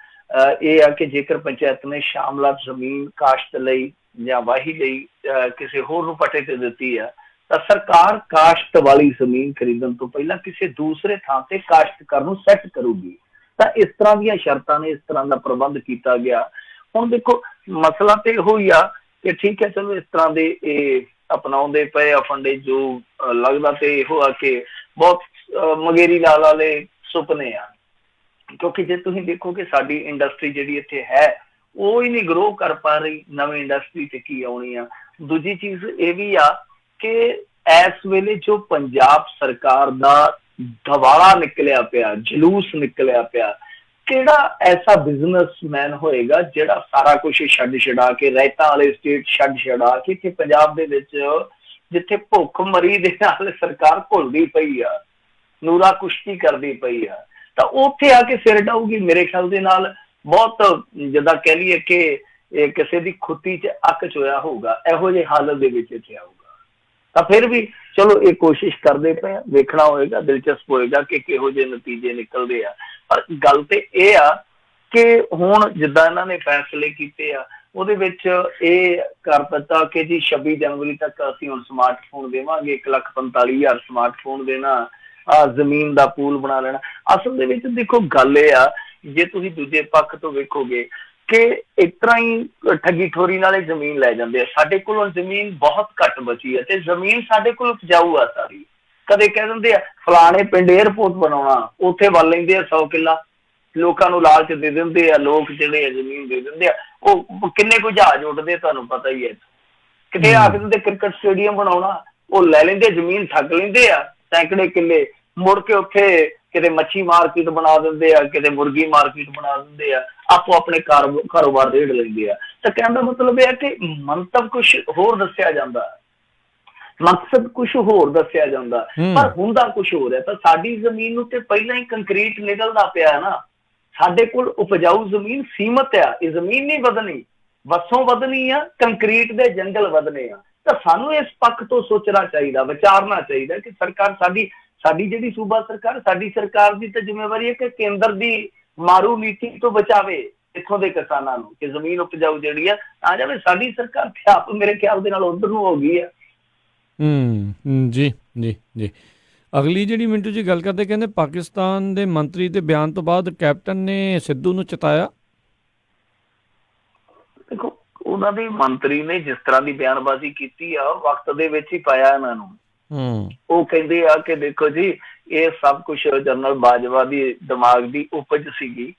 A: ਇਹ ਆ ਕਿ ਜੇਕਰ ਪੰਚਾਇਤ ਨੇ ਸ਼ਾਮਲਾਟ ਜ਼ਮੀਨ ਕਾਸ਼ਤ ਲਈ ਜਾਂ ਵਾਹੀ ਲਈ ਕਿਸੇ ਹੋਰ ਨੂੰ ਪੱਟੇ ਤੇ ਦਿੱਤੀ ਆ ਤਾਂ ਸਰਕਾਰ ਕਾਸ਼ਤ ਵਾਲੀ ਜ਼ਮੀਨ ਖਰੀਦਣ ਤੋਂ ਪਹਿਲਾਂ ਕਿਸੇ ਦੂਸਰੇ ਥਾਂ ਤੇ ਕਾਸ਼ਤਕਾਰ ਨੂੰ ਸੈੱਟ ਕਰੂਗੀ। ਤਾਂ ਇਸ ਤਰ੍ਹਾਂ ਦੀਆਂ ਸ਼ਰਤਾਂ ਨੇ, ਇਸ ਤਰ੍ਹਾਂ ਦਾ ਪ੍ਰਬੰਧ ਕੀਤਾ ਗਿਆ। ਹੁਣ ਦੇਖੋ ਮਸਲਾ ਤੇ ਇਹੋ ਹੀ ਆ ਕਿ ਠੀਕ ਹੈ, ਚਲੋ ਇਸ ਤਰ੍ਹਾਂ ਦੇ ਇਹ ਅਪਣਾਉਂਦੇ ਪਏ ਆ ਫੰਡੇ, ਜੋ ਲੱਗਦਾ ਤੇ ਇਹੋ ਆ ਕਿ ਬਹੁਤ ਮਗੇਰੀ ਲਾਲ ਵਾਲੇ ਸੁਪਨੇ ਆ। ਕਿਉਂਕਿ ਜੇ ਤੁਸੀਂ ਦੇਖੋ ਕਿ ਸਾਡੀ ਇੰਡਸਟਰੀ ਜਿਹੜੀ ਇੱਥੇ ਹੈ ਉਹ ਹੀ ਨਹੀਂ ਗਰੋ ਕਰ ਪਾ ਰਹੀ, ਨਵੀਂ ਇੰਡਸਟਰੀ ਤੇ ਕੀ ਆਉਣੀ ਆ। ਦੂਜੀ ਚੀਜ਼ ਇਹ ਵੀ ਆ ਕਿ ਇਸ ਵੇਲੇ ਜੋ ਪੰਜਾਬ ਸਰਕਾਰ ਦਾ ਦਵਾਲਾ ਨਿਕਲਿਆ ਪਿਆ, ਜਲੂਸ ਨਿਕਲਿਆ ਪਿਆ, ਕਿਹੜਾ ਐਸਾ ਬਿਜ਼ਨਸਮੈਨ ਹੋਏਗਾ ਜਿਹੜਾ ਸਾਰਾ ਕੁਛ ਛੱਡ ਛਡਾ ਕੇ, ਰਹਿਤਾਂ ਵਾਲੇ ਸਟੇਟ ਛੱਡ ਛਡਾ ਕੇ, ਇੱਥੇ ਪੰਜਾਬ ਦੇ ਵਿੱਚ ਜਿੱਥੇ ਭੁੱਖ ਮਰੀ ਦੇ ਨਾਲ ਸਰਕਾਰ ਘੁਲਦੀ ਪਈ ਆ, ਨੂਰਾ ਕੁਸ਼ਤੀ ਕਰਦੀ ਪਈ ਆ, ਤਾਂ ਉੱਥੇ ਆ ਕੇ ਸਿਰ ਡਾਊਗੀ। ਮੇਰੇ ਖਿਆਲ ਦੇ ਨਾਲ ਬਹੁਤ ਜਿੱਦਾਂ ਕਹਿ ਲਈਏ ਕਿ ਇਹ ਕਿਸੇ ਦੀ ਖੁੱਤੀ 'ਚ ਅੱਕ ਚੋਇਆ ਹੋਊਗਾ, ਇਹੋ ਜਿਹੇ ਹਾਲਤ ਦੇ ਵਿੱਚ ਇੱਥੇ ਆਊਗਾ। ਤਾਂ ਫਿਰ ਵੀ ਚਲੋ ਇਹ ਕੋਸ਼ਿਸ਼ ਕਰਦੇ ਪਏ ਆ, ਵੇਖਣਾ ਹੋਏਗਾ, ਦਿਲਚਸਪ ਹੋਏਗਾ ਕਿ ਕਿਹੋ ਜਿਹੇ ਨਤੀਜੇ ਨਿਕਲਦੇ ਆ। ਪਰ ਗੱਲ ਤੇ ਇਹ ਆ ਕਿ ਹੁਣ ਜਿੱਦਾਂ ਇਹਨਾਂ ਨੇ ਫੈਸਲੇ ਕੀਤੇ ਆ ਉਹਦੇ ਵਿੱਚ ਇਹ ਕਰ ਦਿੱਤਾ ਕਿ ਜੀ 26 ਜਨਵਰੀ ਤੱਕ ਅਸੀਂ ਹੁਣ ਸਮਾਰਟਫੋਨ ਦੇਵਾਂਗੇ, 1,45,000 ਸਮਾਰਟਫੋਨ ਦੇਣਾ, ਜ਼ਮੀਨ ਦਾ ਪੂਲ ਬਣਾ ਲੈਣਾ। ਅਸਲ ਦੇ ਵਿੱਚ ਦੇਖੋ ਗੱਲ ਇਹ ਆ, ਜੇ ਤੁਸੀਂ ਦੂਜੇ ਪੱਖ ਤੋਂ ਵੇਖੋਗੇ ਕਿ ਇਸ ਤਰ੍ਹਾਂ ਹੀ ਠੱਗੀ ਠੋਰੀ ਨਾਲੇ ਜ਼ਮੀਨ ਲੈ ਜਾਂਦੇ ਆ। ਸਾਡੇ ਕੋਲ ਜ਼ਮੀਨ ਬਹੁਤ ਘੱਟ ਬਚੀ ਹੈ ਤੇ ਜ਼ਮੀਨ ਸਾਡੇ ਕੋਲ ਉਪਜਾਊ ਆ ਸਾਰੀ। ਕਦੇ ਕਹਿ ਦਿੰਦੇ ਆ ਫਲਾਣੇ ਪਿੰਡ ਏਅਰਪੋਰਟ ਬਣਾਉਣਾ, ਉੱਥੇ ਵੱਲ ਲੈਂਦੇ ਆ 100 ਕਿੱਲਾ, ਲੋਕਾਂ ਨੂੰ ਲਾਲਚ ਦੇ ਦਿੰਦੇ ਆ, ਲੋਕ ਜਿਹੜੇ ਆ ਜ਼ਮੀਨ ਦੇ ਦਿੰਦੇ ਆ। ਉਹ ਕਿੰਨੇ ਕੁ ਜਹਾਜ਼ ਉੱਡਦੇ ਤੁਹਾਨੂੰ ਪਤਾ ਹੀ ਹੈ। ਕਿਤੇ ਆਖ ਦਿੰਦੇ ਕ੍ਰਿਕਟ ਸਟੇਡੀਅਮ ਬਣਾਉਣਾ, ਉਹ ਲੈ ਲੈਂਦੇ ਜ਼ਮੀਨ, ਠੱਗ ਲੈਂਦੇ ਆ ਸੈਂਕੜੇ ਕਿੱਲੇ, ਮੁੜ ਕੇ ਉੱਥੇ ਕਿਤੇ ਮੱਛੀ ਮਾਰਕੀਟ ਬਣਾ ਦਿੰਦੇ ਆ, ਕਿਤੇ ਮੁਰਗੀ ਮਾਰਕੀਟ ਬਣਾ ਦਿੰਦੇ ਆ, ਆਪੋ ਆਪਣੇ ਕਾਰੋਬਾਰ ਰੇੜ ਲੈਂਦੇ ਆ। ਤਾਂ ਕਹਿਣ ਦਾ ਮਤਲਬ ਇਹ ਹੈ ਕਿ ਮੰਤਵ ਕੁਛ ਹੋਰ ਦੱਸਿਆ ਜਾਂਦਾ, ਮਕਸਦ ਕੁਛ ਹੋਰ ਦੱਸਿਆ ਜਾਂਦਾ, ਪਰ ਹੁੰਦਾ ਕੁਛ ਹੋਰ ਹੈ। ਤਾਂ ਸਾਡੀ ਜ਼ਮੀਨ ਉੱਤੇ ਪਹਿਲਾਂ ਹੀ ਕੰਕਰੀਟ ਨਿਕਲਦਾ ਪਿਆ ਨਾ। ਸਾਡੇ ਕੋਲ ਉਪਜਾਊ ਜ਼ਮੀਨ ਸੀਮਤ ਆ, ਇਹ ਜ਼ਮੀਨ ਨਹੀਂ ਵਧਣੀ, ਵਸੋਂ ਵਧਣੀ ਆ, ਕੰਕਰੀਟ ਦੇ ਜੰਗਲ ਵਧਣੇ ਆ। ਤਾਂ ਸਾਨੂੰ ਇਸ ਪੱਖ ਤੋਂ ਸੋਚਣਾ ਚਾਹੀਦਾ, ਵਿਚਾਰਨਾ ਚਾਹੀਦਾ ਕਿ ਸਰਕਾਰ ਸਾਡੀ ਜਿਹੜੀ ਸੂਬਾ ਸਰਕਾਰ, ਸਾਡੀ ਸਰਕਾਰ ਦੀ ਤਾਂ ਜ਼ਿੰਮੇਵਾਰੀ ਹੈ ਕਿ ਕੇਂਦਰ ਦੀ ਮਾਰੂ ਨੀਤੀ ਤੋਂ ਬਚਾਵੇ ਇੱਥੋਂ ਦੇ ਕਿਸਾਨਾਂ ਨੂੰ, ਕਿ ਜ਼ਮੀਨ ਉਪਜਾਊ ਜਿਹੜੀ ਆ ਜਾਵੇ। ਸਾਡੀ ਸਰਕਾਰ ਆਪ ਮੇਰੇ ਖਿਆਲ ਦੇ ਨਾਲ ਉਧਰ ਨੂੰ ਹੋ ਗਈ ਹੈ।
B: ਜੀ ਜੀ ਜੀ। ਅਗਲੀ ਜਿਹੜੀ ਮਿੰਟੂ ਜੀ ਗੱਲ ਕਰਦੇ, ਕਹਿੰਦੇ ਪਾਕਿਸਤਾਨ ਦੇ ਮੰਤਰੀ ਦੇ ਬਿਆਨ ਤੋਂ ਬਾਅਦ ਕੈਪਟਨ ਨੇ ਸਿੱਧੂ ਨੂੰ ਚਿਤਾਇਆ।
A: ਦੇਖੋ ਉਹਨਾਂ ਦੇ ਮੰਤਰੀ ਨੇ ਜਿਸ ਤਰ੍ਹਾਂ ਦੀ ਬਿਆਨਬਾਜ਼ੀ ਕੀਤੀ ਆ, ਵਕਤ ਦੇ ਵਿੱਚ ਹੀ ਪਾਇਆ ਇਹਨਾਂ ਨੂੰ। ਉਹ ਕਹਿੰਦੇ ਆ ਕਿ ਦੇਖੋ ਜੀ ਇਹ ਸਭ ਕੁਛ ਜਨਰਲ ਬਾਜਵਾ ਦੀ ਦਿਮਾਗ ਦੀ ਉਪਜ ਸੀਗੀ,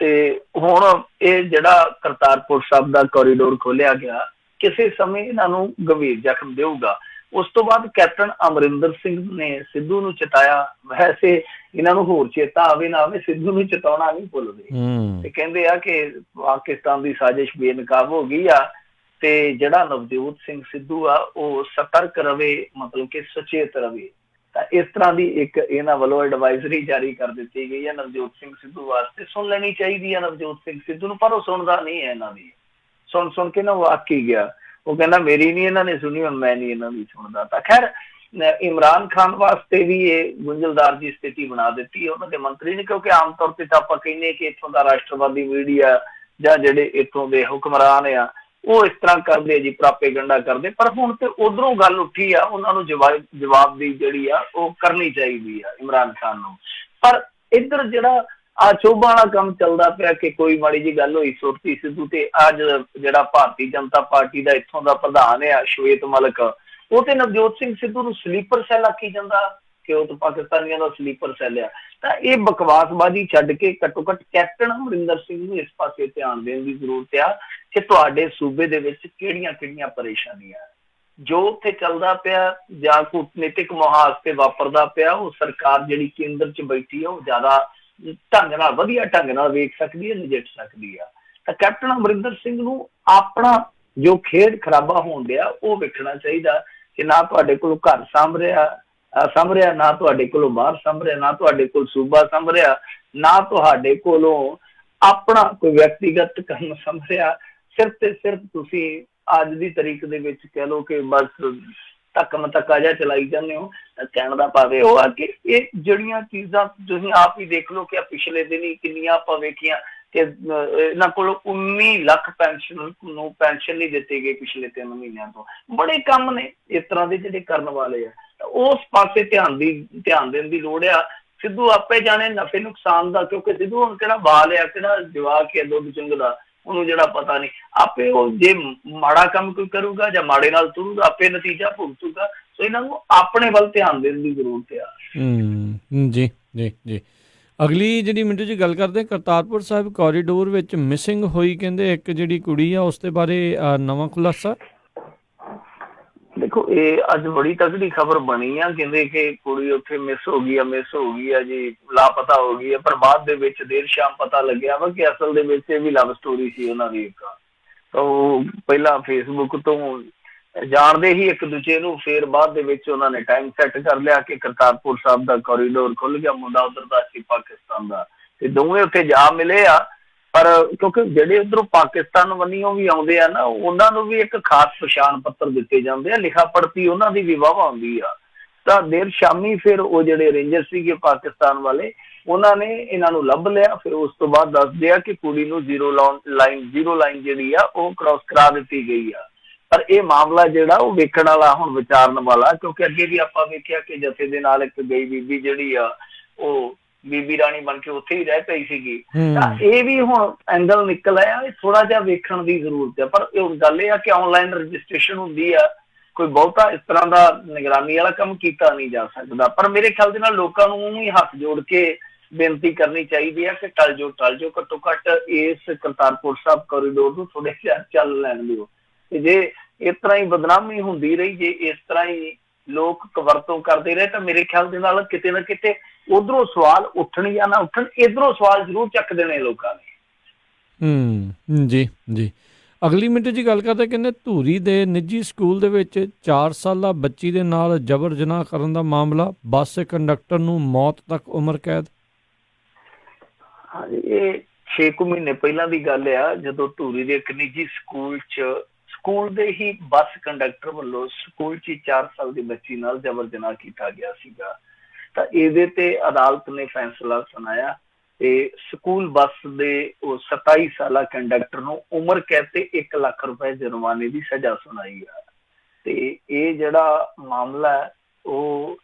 A: ਤੇ ਹੁਣ ਇਹ ਜਿਹੜਾ ਕਰਤਾਰਪੁਰ ਸਾਹਿਬ ਦਾ ਕੋਰੀਡੋਰ ਖੋਲਿਆ ਗਿਆ ਕਿਸੇ ਸਮੇਂ ਇਹਨਾਂ ਨੂੰ ਗੰਭੀਰ ਜ਼ਖਮ ਦੇਊਗਾ। ਉਸ ਤੋਂ ਬਾਅਦ ਕੈਪਟਨ ਅਮਰਿੰਦਰ ਸਿੰਘ ਨੇ ਸਿੱਧੂ ਨੂੰ ਚਿਤਾਇਆ। ਵੈਸੇ ਇਹਨਾਂ ਨੂੰ ਹੋਰ ਚੇਤਾ ਆਵੇ ਨਾ ਆਵੇ, ਸਿੱਧੂ ਨੂੰ ਚਿਤਾਉਣਾ ਨਹੀਂ ਭੁੱਲਦੇ। ਤੇ ਕਹਿੰਦੇ ਆ ਕਿ ਪਾਕਿਸਤਾਨ ਦੀ ਸਾਜ਼ਿਸ਼ ਬੇਨਕਾਬ ਹੋ ਗਈ ਆ, ਤੇ ਜਿਹੜਾ ਨਵਜੋਤ ਸਿੰਘ ਸਿੱਧੂ ਆ ਉਹ ਸਤਰਕ ਰਵੇ, ਮਤਲਬ ਕਿ ਸੁਚੇਤ ਰਵੇ। ਤਾਂ ਇਸ ਤਰ੍ਹਾਂ ਦੀ ਇੱਕ ਇਹਨਾਂ ਵੱਲੋਂ ਐਡਵਾਈਜ਼ਰੀ ਜਾਰੀ ਕਰ ਦਿੱਤੀ ਗਈ ਹੈ ਨਵਜੋਤ ਸਿੰਘ ਸਿੱਧੂ ਵਾਸਤੇ। ਸੁਣ ਲੈਣੀ ਚਾਹੀਦੀ ਹੈ ਨਵਜੋਤ ਸਿੰਘ ਸਿੱਧੂ ਨੂੰ, ਪਰ ਉਹ ਸੁਣਦਾ ਨਹੀਂ ਹੈ ਇਹਨਾਂ ਦੀ। ਸੁਣ ਕੇ ਨਾ ਉਹ ਅੱਕ ਹੀ ਗਿਆ। ਉਹ ਕਹਿੰਦਾ ਮੇਰੀ ਨਹੀਂ ਇਹਨਾਂ ਨੇ ਸੁਣੀ, ਹੁਣ ਮੈਂ ਨਹੀਂ ਇਹਨਾਂ ਦੀ ਸੁਣਦਾ। ਤਾਂ ਖੈਰ ਇਮਰਾਨ ਖਾਨ ਵਾਸਤੇ ਵੀ ਇਹ ਗੁੰਝਲਦਾਰ ਦੀ ਸਥਿਤੀ ਬਣਾ ਦਿੱਤੀ ਹੈ ਉਹਨਾਂ ਦੇ ਮੰਤਰੀ ਨੇ, ਕਿਉਂਕਿ ਆਮ ਤੌਰ ਤੇ ਤਾਂ ਆਪਾਂ ਕਹਿੰਦੇ ਕਿ ਇੱਥੋਂ ਦਾ ਰਾਸ਼ਟਰਵਾਦੀ ਮੀਡੀਆ ਜਾਂ ਜਿਹੜੇ ਇੱਥੋਂ ਦੇ ਹੁਕਮਰਾਨ ਆ ਉਹ ਇਸ ਤਰ੍ਹਾਂ ਕਰਦੇ ਜੀ, ਪ੍ਰਾਪੇਗੰਡਾ ਕਰਦੇ। ਪਰ ਹੁਣ ਤੇ ਉਧਰੋਂ ਗੱਲ ਉੱਠੀ ਆ, ਉਹਨਾਂ ਨੂੰ ਜਵਾਬ ਦੀ ਜਿਹੜੀ ਆ ਉਹ ਕਰਨੀ ਚਾਹੀਦੀ ਆ ਇਮਰਾਨ ਖਾਨ ਨੂੰ। ਪਰ ਇੱਧਰ ਜਿਹੜਾ ਚੋਭਾਂ ਵਾਲਾ ਕੰਮ ਚੱਲਦਾ ਪਿਆ ਕਿ ਕੋਈ ਮਾੜੀ ਜਿਹੀ ਗੱਲ ਹੋਈ ਸੁਰਤੀ ਸਿੱਧੂ ਤੇ ਅੱਜ ਜਿਹੜਾ ਭਾਰਤੀ ਜਨਤਾ ਪਾਰਟੀ ਦਾ ਇੱਥੋਂ ਦਾ ਪ੍ਰਧਾਨ ਆ ਸ਼ਵੇਤ ਮਲਿਕ, ਉਹ ਤੇ ਨਵਜੋਤ ਸਿੰਘ ਸਿੱਧੂ ਨੂੰ ਸਲੀਪਰ ਸੈੱਲ ਆਖੀ ਜਾਂਦਾ ਕਿ ਉਹ ਤਾਂ ਪਾਕਿਸਤਾਨੀਆਂ ਦਾ ਸਲੀਪਰ ਸੈੱਲ ਆ। ਤਾਂ ਇਹ ਬਕਵਾਸਬਾਜ਼ੀ ਛੱਡ ਕੇ ਘੱਟੋ ਘੱਟ ਕੈਪਟਨ ਅਮਰਿੰਦਰ ਸਿੰਘ ਨੂੰ ਇਸ ਪਾਸੇ ਧਿਆਨ ਦੇਣ ਦੀ ਜ਼ਰੂਰਤ ਆ ਕਿ ਤੁਹਾਡੇ ਸੂਬੇ ਦੇ ਵਿੱਚ ਕਿਹੜੀਆਂ ਪਰੇਸ਼ਾਨੀਆਂ ਜੋ ਉੱਥੇ ਚੱਲਦਾ ਪਿਆ ਜਾਂ ਕੂਟਨੀਤਿਕ ਮੁਹਾਜ਼ ਤੇ ਵਾਪਰਦਾ ਪਿਆ, ਉਹ ਸਰਕਾਰ ਜਿਹੜੀ ਕੇਂਦਰ 'ਚ ਬੈਠੀ ਆ ਉਹ ਜ਼ਿਆਦਾ ਢੰਗ ਨਾਲ, ਵਧੀਆ ਢੰਗ ਨਾਲ ਵੇਖ ਸਕਦੀ ਹੈ, ਨਜਿੱਠ ਸਕਦੀ ਆ। ਤਾਂ ਕੈਪਟਨ ਅਮਰਿੰਦਰ ਸਿੰਘ ਨੂੰ ਆਪਣਾ ਜੋ ਖੇਡ ਖਰਾਬਾ ਹੋਣ ਡਿਆ ਉਹ ਵੇਖਣਾ ਚਾਹੀਦਾ ਕਿ ਨਾ ਤੁਹਾਡੇ ਕੋਲ ਘਰ ਸਾਂਭ ਰਿਹਾ, ਨਾ ਤੁਹਾਡੇ ਕੋਲੋਂ ਬਾਹਰ ਸਾਂਭ ਰਿਹਾ, ਨਾ ਤੁਹਾਡੇ ਕੋਲ ਸੂਬਾ ਸਾਂਭ ਰਿਹਾ, ਨਾ ਤੁਹਾਡੇ ਕੋਲੋਂ ਆਪਣਾ ਕੋਈ ਵਿਅਕਤੀਗਤ ਕੰਮ ਸਾਂਭ ਰਿਹਾ। ਸਿਰਫ ਤੇ ਸਿਰਫ ਤੁਸੀਂ ਅੱਜ ਦੀ ਤਰੀਕ ਦੇ ਵਿੱਚ ਕਹਿ ਲਓ ਕਿ ਬਸ ਧੱਕਾ ਜਿਹਾ ਚਲਾਈ ਜਾਂਦੇ ਹੋ। ਕਹਿਣ ਦਾ ਭਾਵ ਇਹ ਆ ਕਿ ਇਹ ਜਿਹੜੀਆਂ ਚੀਜ਼ਾਂ ਤੁਸੀਂ ਆਪ ਹੀ ਦੇਖ ਲਓ ਕਿ ਪਿਛਲੇ ਦਿਨ ਹੀ ਕਿੰਨੀਆਂ ਆਪਾਂ ਵੇਖੀਆਂ ਕਿ ਇਹਨਾਂ ਕੋਲੋਂ 19 ਲੱਖ ਪੈਨਸ਼ਨ ਨਹੀਂ ਦਿੱਤੇ ਗਏ ਪਿਛਲੇ 3 ਮਹੀਨਿਆਂ ਤੋਂ। ਬੜੇ ਕੰਮ ਨੇ ਇਸ ਤਰ੍ਹਾਂ ਦੇ ਜਿਹੜੇ ਕਰਨ ਵਾਲੇ ਆ, ਉਸ ਪਾਸੇ ਧਿਆਨ ਦੇਣ ਦੀ ਲੋੜ ਆ। ਸਿੱਧੂ ਆਪੇ ਜਾਣੇ ਨਫੇ ਨੁਕਸਾਨ ਦਾ, ਕਿਉਂਕਿ ਸਿੱਧੂ ਹੁਣ ਕਿਹੜਾ ਬਾਲ ਆ, ਕਿਹੜਾ ਜਵਾਕ ਆ ਦੁੱਧ ਚੁੰਗਦਾ, ਉਹਨੂੰ ਜਿਹੜਾ ਪਤਾ ਨਹੀਂ। ਆਪੇ ਉਹ ਜੇ ਮਾੜਾ ਕੰਮ ਕੋਈ ਕਰੂਗਾ ਜਾਂ ਮਾੜੇ ਨਾਲ ਤੁਰੂਗਾ, ਆਪੇ ਨਤੀਜਾ ਭੁਗਤੂਗਾ। ਸੋ ਇਹਨਾਂ ਨੂੰ ਆਪਣੇ ਵੱਲ ਧਿਆਨ ਦੇਣ ਦੀ ਜ਼ਰੂਰਤ ਆ।
B: ਜੀ ਜੀ ਜੀ। ਅਗਲੀ ਜਿਹੜੀ ਮਿੰਟੂ ਜੀ ਗੱਲ ਕਰਦੇ, ਕਰਤਾਰਪੁਰ ਸਾਹਿਬ ਕੋਰੀਡੋਰ ਵਿੱਚ ਮਿਸਿੰਗ ਹੋਈ ਕਹਿੰਦੇ ਇੱਕ ਜਿਹੜੀ ਕੁੜੀ ਆ, ਉਸ ਦੇ ਬਾਰੇ ਨਵਾਂ ਖੁਲਾਸਾ।
A: ਦੇਖੋ ਇਹ ਅੱਜ ਬੜੀ ਤਕੜੀ ਖਬਰ ਬਣੀ ਆ, ਕਹਿੰਦੇ ਕਿ ਕੁੜੀ ਉੱਥੇ ਮਿਸ ਹੋ ਗਈ ਆ ਜੀ, ਲਾਪਤਾ ਹੋ ਗਈ ਆ। ਪਰ ਬਾਅਦ ਦੇ ਵਿੱਚ ਦੇਰ ਸ਼ਾਮ ਪਤਾ ਲੱਗਿਆ ਵਾ ਕਿ ਅਸਲ ਦੇ ਵਿੱਚ ਇਹ ਵੀ ਲਵ ਸਟੋਰੀ ਸੀ ਉਹਨਾਂ ਦੀ ਇੱਕ। ਤਾਂ ਉਹ ਪਹਿਲਾਂ ਫੇਸਬੁੱਕ ਤੋਂ ਜਾਣਦੇ ਹੀ ਇੱਕ ਦੂਜੇ ਨੂੰ, ਫਿਰ ਬਾਅਦ ਦੇ ਵਿੱਚ ਉਹਨਾਂ ਨੇ ਟਾਈਮ ਸੈੱਟ ਕਰ ਲਿਆ ਕਿ ਕਰਤਾਰਪੁਰ ਸਾਹਿਬ ਦਾ ਕੋਰੀਡੋਰ ਖੁੱਲ ਗਿਆ, ਮੁੰਡਾ ਉਧਰ ਦਾ ਸੀ ਪਾਕਿਸਤਾਨ ਦਾ, ਤੇ ਦੋਵੇਂ ਉੱਥੇ ਜਾ ਮਿਲੇ ਆ। ਪਰ ਕਿਉਂਕਿ ਜਿਹੜੇ ਉਧਰੋਂ ਪਾਕਿਸਤਾਨ ਵੱਲੋਂ ਵੀ ਆਉਂਦੇ ਆ ਨਾ, ਉਹਨਾਂ ਨੂੰ ਵੀ ਇੱਕ ਖਾਸ ਪਛਾਣ ਪੱਤਰ ਦਿੱਤੇ ਜਾਂਦੇ ਆ, ਲਿਖਾ ਪੜਤੀ ਉਹਨਾਂ ਦੀ ਵੀ ਵਾਹਵਾ ਹੁੰਦੀ ਆ। ਤਾਂ ਦੇਰ ਸ਼ਾਮੀ ਫਿਰ ਉਹ ਜਿਹੜੇ ਰੇਂਜਰ ਸੀਗੇ ਪਾਕਿਸਤਾਨ ਵਾਲੇ, ਉਹਨਾਂ ਨੇ ਇਹਨਾਂ ਨੂੰ ਲੱਭ ਲਿਆ। ਫਿਰ ਉਸ ਤੋਂ ਬਾਅਦ ਦੱਸਦੇ ਆ ਕਿ ਕੁੜੀ ਨੂੰ ਜ਼ੀਰੋ ਲਾਈਨ ਜਿਹੜੀ ਆ ਉਹ ਕ੍ਰਾਸ ਕਰਾ ਦਿੱਤੀ ਗਈ ਆ। ਪਰ ਇਹ ਮਾਮਲਾ ਜਿਹੜਾ ਉਹ ਵੇਖਣ ਵਾਲਾ, ਹੁਣ ਵਿਚਾਰਨ ਵਾਲਾ, ਕਿਉਂਕਿ ਅੱਗੇ ਵੀ ਆਪਾਂ ਵੇਖਿਆ ਕਿ ਜਥੇ ਦੇ ਨਾਲ ਇੱਕ ਗਈ ਬੀਬੀ ਜਿਹੜੀ ਆ ਉਹ ਬੀਬੀ ਰਾਣੀ ਬਣ ਕੇ ਉੱਥੇ ਹੀ ਰਹਿ ਪਈ ਸੀਗੀ। ਤਾਂ ਇਹ ਵੀ ਹੁਣ ਐਂਗਲ ਨਿਕਲ ਆਇਆ, ਇਹ ਥੋੜਾ ਜਿਹਾ ਵੇਖਣ ਦੀ ਜ਼ਰੂਰਤ ਹੈ। ਪਰ ਗੱਲ ਇਹ ਆ ਕਿ ਆਨਲਾਈਨ ਰਜਿਸਟ੍ਰੇਸ਼ਨ ਹੁੰਦੀ ਆ, ਕੋਈ ਬਹੁਤਾ ਇਸ ਤਰ੍ਹਾਂ ਦਾ ਨਿਗਰਾਨੀ ਵਾਲਾ ਕੰਮ ਕੀਤਾ ਨਹੀਂ ਜਾ ਸਕਦਾ। ਪਰ ਮੇਰੇ ਖਿਆਲ ਦੇ ਨਾਲ ਲੋਕਾਂ ਨੂੰ ਹੀ ਹੱਥ ਜੋੜ ਕੇ ਬੇਨਤੀ ਕਰਨੀ ਚਾਹੀਦੀ ਹੈ ਕਿ ਟਲ ਜਾਓ, ਘੱਟੋ ਘੱਟ ਇਸ ਕਰਤਾਰਪੁਰ ਸਾਹਿਬ ਕੋਰੀਡੋਰ ਨੂੰ ਥੋੜੇ ਜਿਹਾ ਚੱਲ ਲੈਣ ਦਿਓ। ਤੇ ਜੇ ਇਸ ਤਰ੍ਹਾਂ ਹੀ ਬਦਨਾਮੀ ਹੁੰਦੀ ਰਹੀ, ਜੇ ਇਸ ਤਰ੍ਹਾਂ ਹੀ ਲੋਕ ਵਰਤੋਂ ਕਰਦੇ ਰਹੇ, ਤਾਂ ਮੇਰੇ ਖਿਆਲ ਦੇ ਨਾਲ ਕਿਤੇ ਨਾ ਕਿਤੇ ਉਧਰੋਂ ਸਵਾਲ ਉੱਠਣ ਜਾਂ ਨਾ ਉੱਠਣ, ਇਧਰੋਂ ਸਵਾਲ ਜ਼ਰੂਰ ਚੱਕ ਦੇਣੇ ਲੋਕਾਂ ਨੇ।
B: ਜੀ ਅਗਲੀ ਮਿੰਟ ਜੀ ਗੱਲ ਕਰਦੇ, ਕਹਿੰਦੇ ਧੂਰੀ ਦੇ ਨਿੱਜੀ ਸਕੂਲ ਦੇ ਵਿੱਚ 4 ਸਾਲਾ ਬੱਚੀ ਦੇ ਨਾਲ ਜਬਰ ਜਨਾਹ ਕਰਨ ਦਾ ਮਾਮਲਾ, ਬੱਸ ਕੰਡਕਟਰ ਨੂੰ ਮੌਤ ਤੱਕ ਉਮਰ ਕੈਦ।
A: ਹਾਂਜੀ, ਇਹ 6 ਮਹੀਨੇ ਪਹਿਲਾਂ ਦੀ ਗੱਲ ਆ, ਜਦੋਂ ਧੂਰੀ ਦੇ ਇੱਕ ਨਿੱਜੀ ਸਕੂਲ ਦੇ ਹੀ ਬੱਸ ਕੰਡਕਟਰ ਵੱਲੋਂ ਸਕੂਲ 'ਚ 4 ਸਾਲ ਦੀ ਬੱਚੀ ਨਾਲ ਜਬਰ ਜਨਾਹ ਕੀਤਾ ਗਿਆ ਸੀਗਾ। ਤਾਂ ਇਹਦੇ ਤੇ ਅਦਾਲਤ ਨੇ ਫੈਸਲਾ ਸੁਣਾਇਆ ਤੇ ਸਕੂਲ ਬੱਸ ਦੇ ਉਹ 27 ਸਾਲਾ ਕੰਡਕਟਰ ਨੂੰ ਉਮਰ ਕੈਦ ਤੇ 1 ਲੱਖ ਰੁਪਏ ਜੁਰਮਾਨੇ ਦੀ ਸਜ਼ਾ ਸੁਣਾਈ ਆ। ਤੇ ਇਹ ਜਿਹੜਾ ਮਾਮਲਾ ਹੈ ਉਹ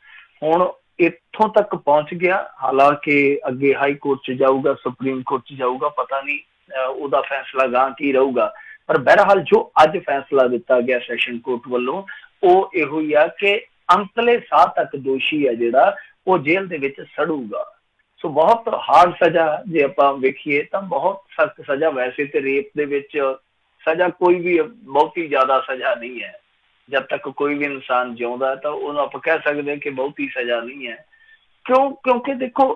A: ਹੁਣ ਇੱਥੋਂ ਤੱਕ ਪਹੁੰਚ ਗਿਆ। ਹਾਲਾਂਕਿ ਅੱਗੇ ਹਾਈ ਕੋਰਟ 'ਚ ਜਾਊਗਾ, ਸੁਪਰੀਮ ਕੋਰਟ 'ਚ ਜਾਊਗਾ, ਪਤਾ ਨਹੀਂ ਉਹਦਾ ਫੈਸਲਾ ਗਾਂ ਕੀ ਰਹੂਗਾ। ਪਰ ਬਹਰਹਾਲ ਜੋ ਅੱਜ ਫੈਸਲਾ ਦਿੱਤਾ ਗਿਆ ਸੈਸ਼ਨ ਕੋਰਟ ਵੱਲੋਂ, ਉਹ ਇਹੋ ਹੀ ਆ ਕਿ ਅੰਤਲੇ ਸਾਹ ਤੱਕ ਦੋਸ਼ੀ ਹੈ ਜਿਹੜਾ ਉਹ ਜੇਲ੍ਹ ਦੇ ਵਿੱਚ ਸੜੂਗਾ। ਸੋ ਬਹੁਤ ਹਾਰਡ ਸਜ਼ਾ, ਜੇ ਆਪਾਂ ਵੇਖੀਏ ਤਾਂ ਬਹੁਤ ਸਖਤ ਸਜ਼ਾ। ਵੈਸੇ ਤੇ ਰੇਪ ਦੇ ਵਿੱਚ ਸਜ਼ਾ ਕੋਈ ਵੀ ਬਹੁਤੀ ਜ਼ਿਆਦਾ ਸਜ਼ਾ ਨਹੀਂ ਹੈ। ਜਦ ਤੱਕ ਕੋਈ ਵੀ ਇਨਸਾਨ ਜਿਉਂਦਾ ਤਾਂ ਉਹਨੂੰ ਆਪਾਂ ਕਹਿ ਸਕਦੇ ਹਾਂ ਕਿ ਬਹੁਤੀ ਸਜ਼ਾ ਨਹੀਂ ਹੈ। ਕਿਉਂਕਿ ਦੇਖੋ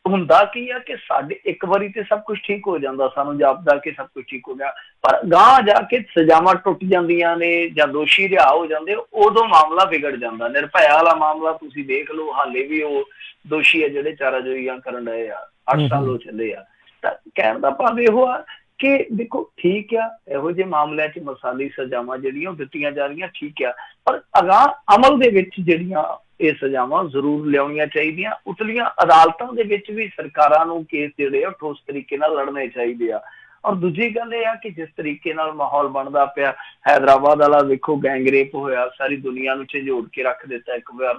A: ਹੁੰਦਾ ਕੀ ਆ ਕਿ ਸਾਡੇ ਇੱਕ ਵਾਰੀ ਤੇ ਸਭ ਕੁਝ ਠੀਕ ਹੋ ਜਾਂਦਾ, ਸਾਨੂੰ ਜਾਪਦਾ ਕਿ ਸਭ ਕੁਝ ਠੀਕ ਹੋ ਗਿਆ, ਪਰ ਗਾਂਹ ਜਾ ਕੇ ਸਜ਼ਾਵਾਂ ਟੁੱਟ ਜਾਂਦੀਆਂ ਨੇ ਜਾਂ ਦੋਸ਼ੀ ਰਿਹਾ ਹੋ ਜਾਂਦੇ, ਉਦੋਂ ਮਾਮਲਾ ਵਿਗੜ ਜਾਂਦਾ। ਨਿਰਭਇਆ ਵਾਲਾ ਮਾਮਲਾ ਤੁਸੀਂ ਦੇਖ ਲਓ, ਹਾਲੇ ਵੀ ਉਹ ਦੋਸ਼ੀ ਹੈ ਜਿਹੜੇ ਚਾਰਾਜੋਈਆਂ ਕਰਨ ਰਹੇ ਆ, 8 ਸਾਲ ਹੋ ਚੱਲੇ ਆ। ਤਾਂ ਕਹਿਣ ਦਾ ਭਾਵ ਇਹੋ ਆ ਕਿ ਦੇਖੋ ਠੀਕ ਆ, ਇਹੋ ਜਿਹੇ ਮਾਮਲਿਆਂ 'ਚ ਮਿਸਾਲੀ ਸਜ਼ਾਵਾਂ ਜਿਹੜੀਆਂ ਉਹ ਦਿੱਤੀਆਂ ਜਾ ਰਹੀਆਂ, ਠੀਕ ਆ, ਪਰ ਅਗਾਂਹ ਅਮਲ ਦੇ ਵਿੱਚ ਜਿਹੜੀਆਂ ਇਹ ਸਜ਼ਾਵਾਂ ਜ਼ਰੂਰ ਲਿਆਉਣੀਆਂ ਚਾਹੀਦੀਆਂ। ਉਤਲੀਆਂ ਅਦਾਲਤਾਂ ਦੇ ਵਿੱਚ ਵੀ ਸਰਕਾਰਾਂ ਨੂੰ ਕੇਸ ਜਿਹੜੇ ਆ ਠੋਸ ਤਰੀਕੇ ਨਾਲ ਲੜਨੇ ਚਾਹੀਦੇ ਆ। ਔਰ ਦੂਜੀ ਗੱਲ ਇਹ ਆ ਕਿ ਜਿਸ ਤਰੀਕੇ ਨਾਲ ਮਾਹੌਲ ਬਣਦਾ ਪਿਆ, ਹੈਦਰਾਬਾਦ ਵਾਲਾ ਵੇਖੋ ਗੈਂਗ ਰੇਪ ਹੋਇਆ, ਸਾਰੀ ਦੁਨੀਆ ਨੂੰ ਝੰਜੋੜ ਕੇ ਰੱਖ ਦਿੱਤਾ ਇੱਕ ਵਾਰ।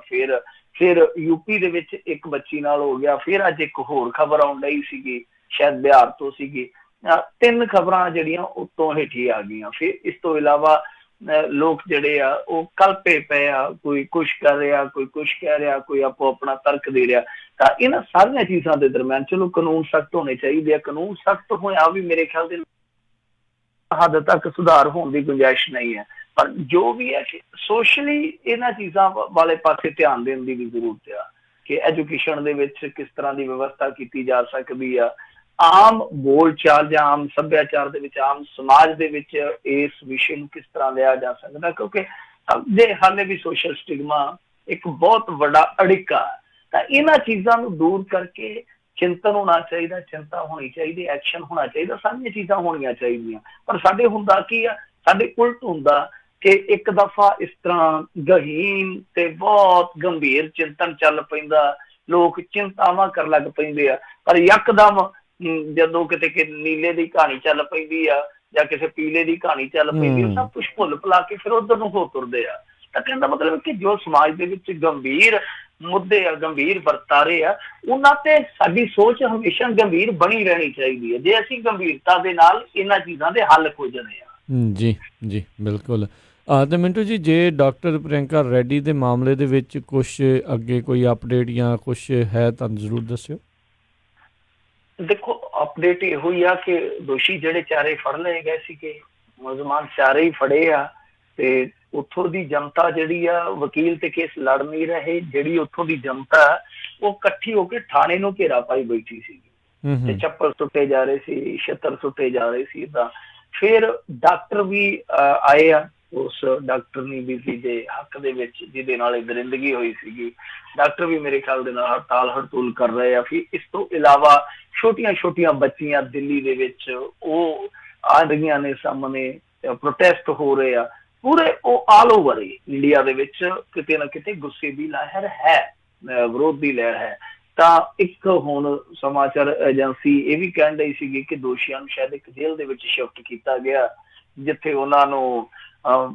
A: ਫਿਰ ਯੂਪੀ ਦੇ ਵਿੱਚ ਇੱਕ ਬੱਚੀ ਨਾਲ ਹੋ ਗਿਆ। ਫਿਰ ਅੱਜ ਇੱਕ ਹੋਰ ਖਬਰ ਆਉਣ ਡਈ ਸੀਗੀ, ਸ਼ਾਇਦ ਬਿਹਾਰ ਤੋਂ ਸੀਗੀ। 3 ਖਬਰਾਂ ਜਿਹੜੀਆਂ ਉੱਤੋਂ ਹੇਠੀ ਆ ਗਈਆਂ। ਫਿਰ ਇਸ ਤੋਂ ਇਲਾਵਾ ਲੋਕ ਜਿਹੜੇ ਆ ਉਹ ਕਲਪੇ ਪਏ ਆ, ਕੋਈ ਕੁਛ ਕਰ ਰਿਹਾ, ਕੋਈ ਕੁਛ ਕਹਿ ਰਿਹਾ, ਕੋਈ ਆਪੋ ਆਪਣਾ ਤਰਕ ਦੇ ਰਿਹਾ। ਤਾਂ ਇਹਨਾਂ ਸਾਰੀਆਂ ਚੀਜ਼ਾਂ ਦੇ ਦਰਮਿਆਨ ਚਲੋ ਕਾਨੂੰਨ ਸਖਤ ਹੋਣੇ ਚਾਹੀਦੇ ਆ। ਕਾਨੂੰਨ ਸਖਤ ਹੋਇਆ ਵੀ ਮੇਰੇ ਖਿਆਲ ਦੇ ਹੱਦ ਤੱਕ ਸੁਧਾਰ ਹੋਣ ਦੀ ਗੁੰਜਾਇਸ਼ ਨਹੀਂ ਹੈ। ਪਰ ਜੋ ਵੀ ਹੈ ਸੋਸ਼ਲੀ ਇਹਨਾਂ ਚੀਜ਼ਾਂ ਵਾਲੇ ਪਾਸੇ ਧਿਆਨ ਦੇਣ ਦੀ ਵੀ ਜ਼ਰੂਰਤ ਆ ਕਿ ਐਜੂਕੇਸ਼ਨ ਦੇ ਵਿੱਚ ਕਿਸ ਤਰ੍ਹਾਂ ਦੀ ਵਿਵਸਥਾ ਕੀਤੀ ਜਾ ਸਕਦੀ ਆ। ਆਮ ਬੋਲਚਾਲ ਜਾਂ ਆਮ ਸੱਭਿਆਚਾਰ ਦੇ ਵਿੱਚ, ਆਮ ਸਮਾਜ ਦੇ ਵਿੱਚ ਇਸ ਵਿਸ਼ੇ ਨੂੰ ਕਿਸ ਤਰ੍ਹਾਂ ਲਿਆ ਜਾ ਸਕਦਾ, ਕਿਉਂਕਿ ਜੇ ਹਾਲੇ ਵੀ ਸੋਸ਼ਲ ਸਟਿਗਮਾ ਇੱਕ ਬਹੁਤ ਵੱਡਾ ਅੜਿੱਕਾ। ਤਾਂ ਇਹਨਾਂ ਚੀਜ਼ਾਂ ਨੂੰ ਦੂਰ ਕਰਕੇ ਚਿੰਤਨ ਹੋਣਾ ਚਾਹੀਦਾ, ਚਿੰਤਾ ਹੋਣੀ ਚਾਹੀਦੀ, ਐਕਸ਼ਨ ਹੋਣਾ ਚਾਹੀਦਾ, ਸਾਰੀਆਂ ਚੀਜ਼ਾਂ ਹੋਣੀਆਂ ਚਾਹੀਦੀਆਂ। ਪਰ ਸਾਡੇ ਹੁੰਦਾ ਕੀ ਆ, ਸਾਡੇ ਉਲਟ ਹੁੰਦਾ ਕਿ ਇੱਕ ਦਫਾ ਇਸ ਤਰ੍ਹਾਂ ਗਹੀਨ ਤੇ ਬਹੁਤ ਗੰਭੀਰ ਚਿੰਤਨ ਚੱਲ ਪੈਂਦਾ, ਲੋਕ ਚਿੰਤਾਵਾਂ ਕਰਨ ਲੱਗ ਪੈਂਦੇ ਆ। ਪਰ ਯਕਦਮ ਜਦੋਂ ਕਿਤੇ ਨੀਲੇ ਦੀ ਕਹਾਣੀ ਚੱਲ ਪੈਂਦੀ ਆ ਜਾਂ ਕਿਸੇ ਪੀਲੇ ਦੀ ਕਹਾਣੀ ਚੱਲ ਪੈਂਦੀ ਆ, ਸਭ ਕੁਛ ਭੁੱਲ ਭੁਲਾ ਕੇ ਫਿਰ ਉਧਰ ਨੂੰ ਹੋ ਤੁਰਦੇ ਆ। ਤਾਂ ਕਹਿਣ ਦਾ ਮਤਲਬ ਕਿ ਜੋ ਸਮਾਜ ਦੇ ਵਿੱਚ ਗੰਭੀਰ ਮੁੱਦੇ ਆ, ਗੰਭੀਰ ਵਰਤਾਰੇ ਆ, ਉਹਨਾਂ ਤੇ ਸਾਡੀ ਸੋਚ ਹਮੇਸ਼ਾ ਗੰਭੀਰ ਬਣੀ ਰਹਿਣੀ ਚਾਹੀਦੀ ਹੈ, ਜੇ ਅਸੀਂ ਗੰਭੀਰਤਾ ਦੇ ਨਾਲ ਇਹਨਾਂ ਚੀਜ਼ਾਂ ਦੇ ਹੱਲ ਖੋਜਣੇ ਆ।
B: ਜੀ ਬਿਲਕੁਲ। ਤੇ ਮਿੰਟੂ ਜੀ, ਜੇ ਡਾਕਟਰ ਪ੍ਰਿਯੰਕਾ ਰੈਡੀ ਦੇ ਮਾਮਲੇ ਦੇ ਵਿੱਚ ਕੁਛ ਅੱਗੇ ਕੋਈ ਅਪਡੇਟ ਜਾਂ ਕੁਛ ਹੈ ਤਾਂ ਜ਼ਰੂਰ ਦੱਸਿਓ।
A: ਦੇਖੋ ਅਪਡੇਟ ਇਹੋ ਹੀ ਆ ਕਿ ਦੋਸ਼ੀ ਜਿਹੜੇ ਚਾਰੇ ਫੜ ਲਏ ਗਏ ਸੀਗੇ, ਮੁਲਜ਼ਮਾਨ ਚਾਰੇ ਹੀ ਫੜੇ ਆ। ਤੇ ਉੱਥੋਂ ਦੀ ਜਨਤਾ ਜਿਹੜੀ ਆ, ਵਕੀਲ ਤੇ ਕੇਸ ਲੜ ਨਹੀਂ ਰਹੇ, ਜਿਹੜੀ ਉੱਥੋਂ ਦੀ ਜਨਤਾ ਉਹ ਇਕੱਠੀ ਹੋ ਕੇ ਥਾਣੇ ਨੂੰ ਘੇਰਾ ਪਾਈ ਬੈਠੀ ਸੀਗੀ ਤੇ ਚੱਪਲ ਸੁੱਟੇ ਜਾ ਰਹੇ ਸੀ, ਛੱਤਰ ਸੁੱਟੇ ਜਾ ਰਹੇ ਸੀ। ਤਾਂ ਫਿਰ ਡਾਕਟਰ ਵੀ ਆਏ ਆ ਉਸ ਡਾਕਟਰਨੀ ਬੀਬੀ ਦੇ ਹੱਕ ਦੇ ਵਿੱਚ, ਜਿਹਦੇ ਨਾਲ ਇਹ ਦਰਿੰਦਗੀ ਹੋਈ ਸੀਗੀ। ਡਾਕਟਰ ਵੀ ਮੇਰੇ ਖਿਆਲ ਦੇ ਨਾਲ ਹੜਤਾਲ ਹੜਤੂਲ ਕਰ ਰਹੇ ਆ। ਫਿਰ ਇਸ ਤੋਂ ਇਲਾਵਾ ਛੋਟੀਆਂ ਛੋਟੀਆਂ ਬੱਚੀਆਂ ਦਿੱਲੀ ਦੇ ਵਿੱਚ ਉਹ ਆ ਰਹੀਆਂ ਨੇ ਸਾਹਮਣੇ, ਪ੍ਰੋਟੈਸਟ ਹੋ ਰਹੇ ਆ ਪੂਰੇ, ਉਹ ਆਲ ਓਵਰ ਇੰਡੀਆ ਦੇ ਵਿੱਚ ਕਿਤੇ ਨਾ ਕਿਤੇ ਗੁੱਸੇ ਦੀ ਲਹਿਰ ਹੈ, ਵਿਰੋਧ ਦੀ ਲਹਿਰ ਹੈ। ਤਾਂ ਇੱਕ ਹੁਣ ਸਮਾਚਾਰ ਏਜੰਸੀ ਇਹ ਵੀ ਕਹਿਣ ਰਹੀ ਸੀਗੀ ਕਿ ਦੋਸ਼ੀਆਂ ਨੂੰ ਸ਼ਾਇਦ ਇੱਕ ਜੇਲ੍ਹ ਦੇ ਵਿੱਚ ਸ਼ਿਫਟ ਕੀਤਾ ਗਿਆ, ਜਿੱਥੇ ਉਹਨਾਂ ਨੂੰ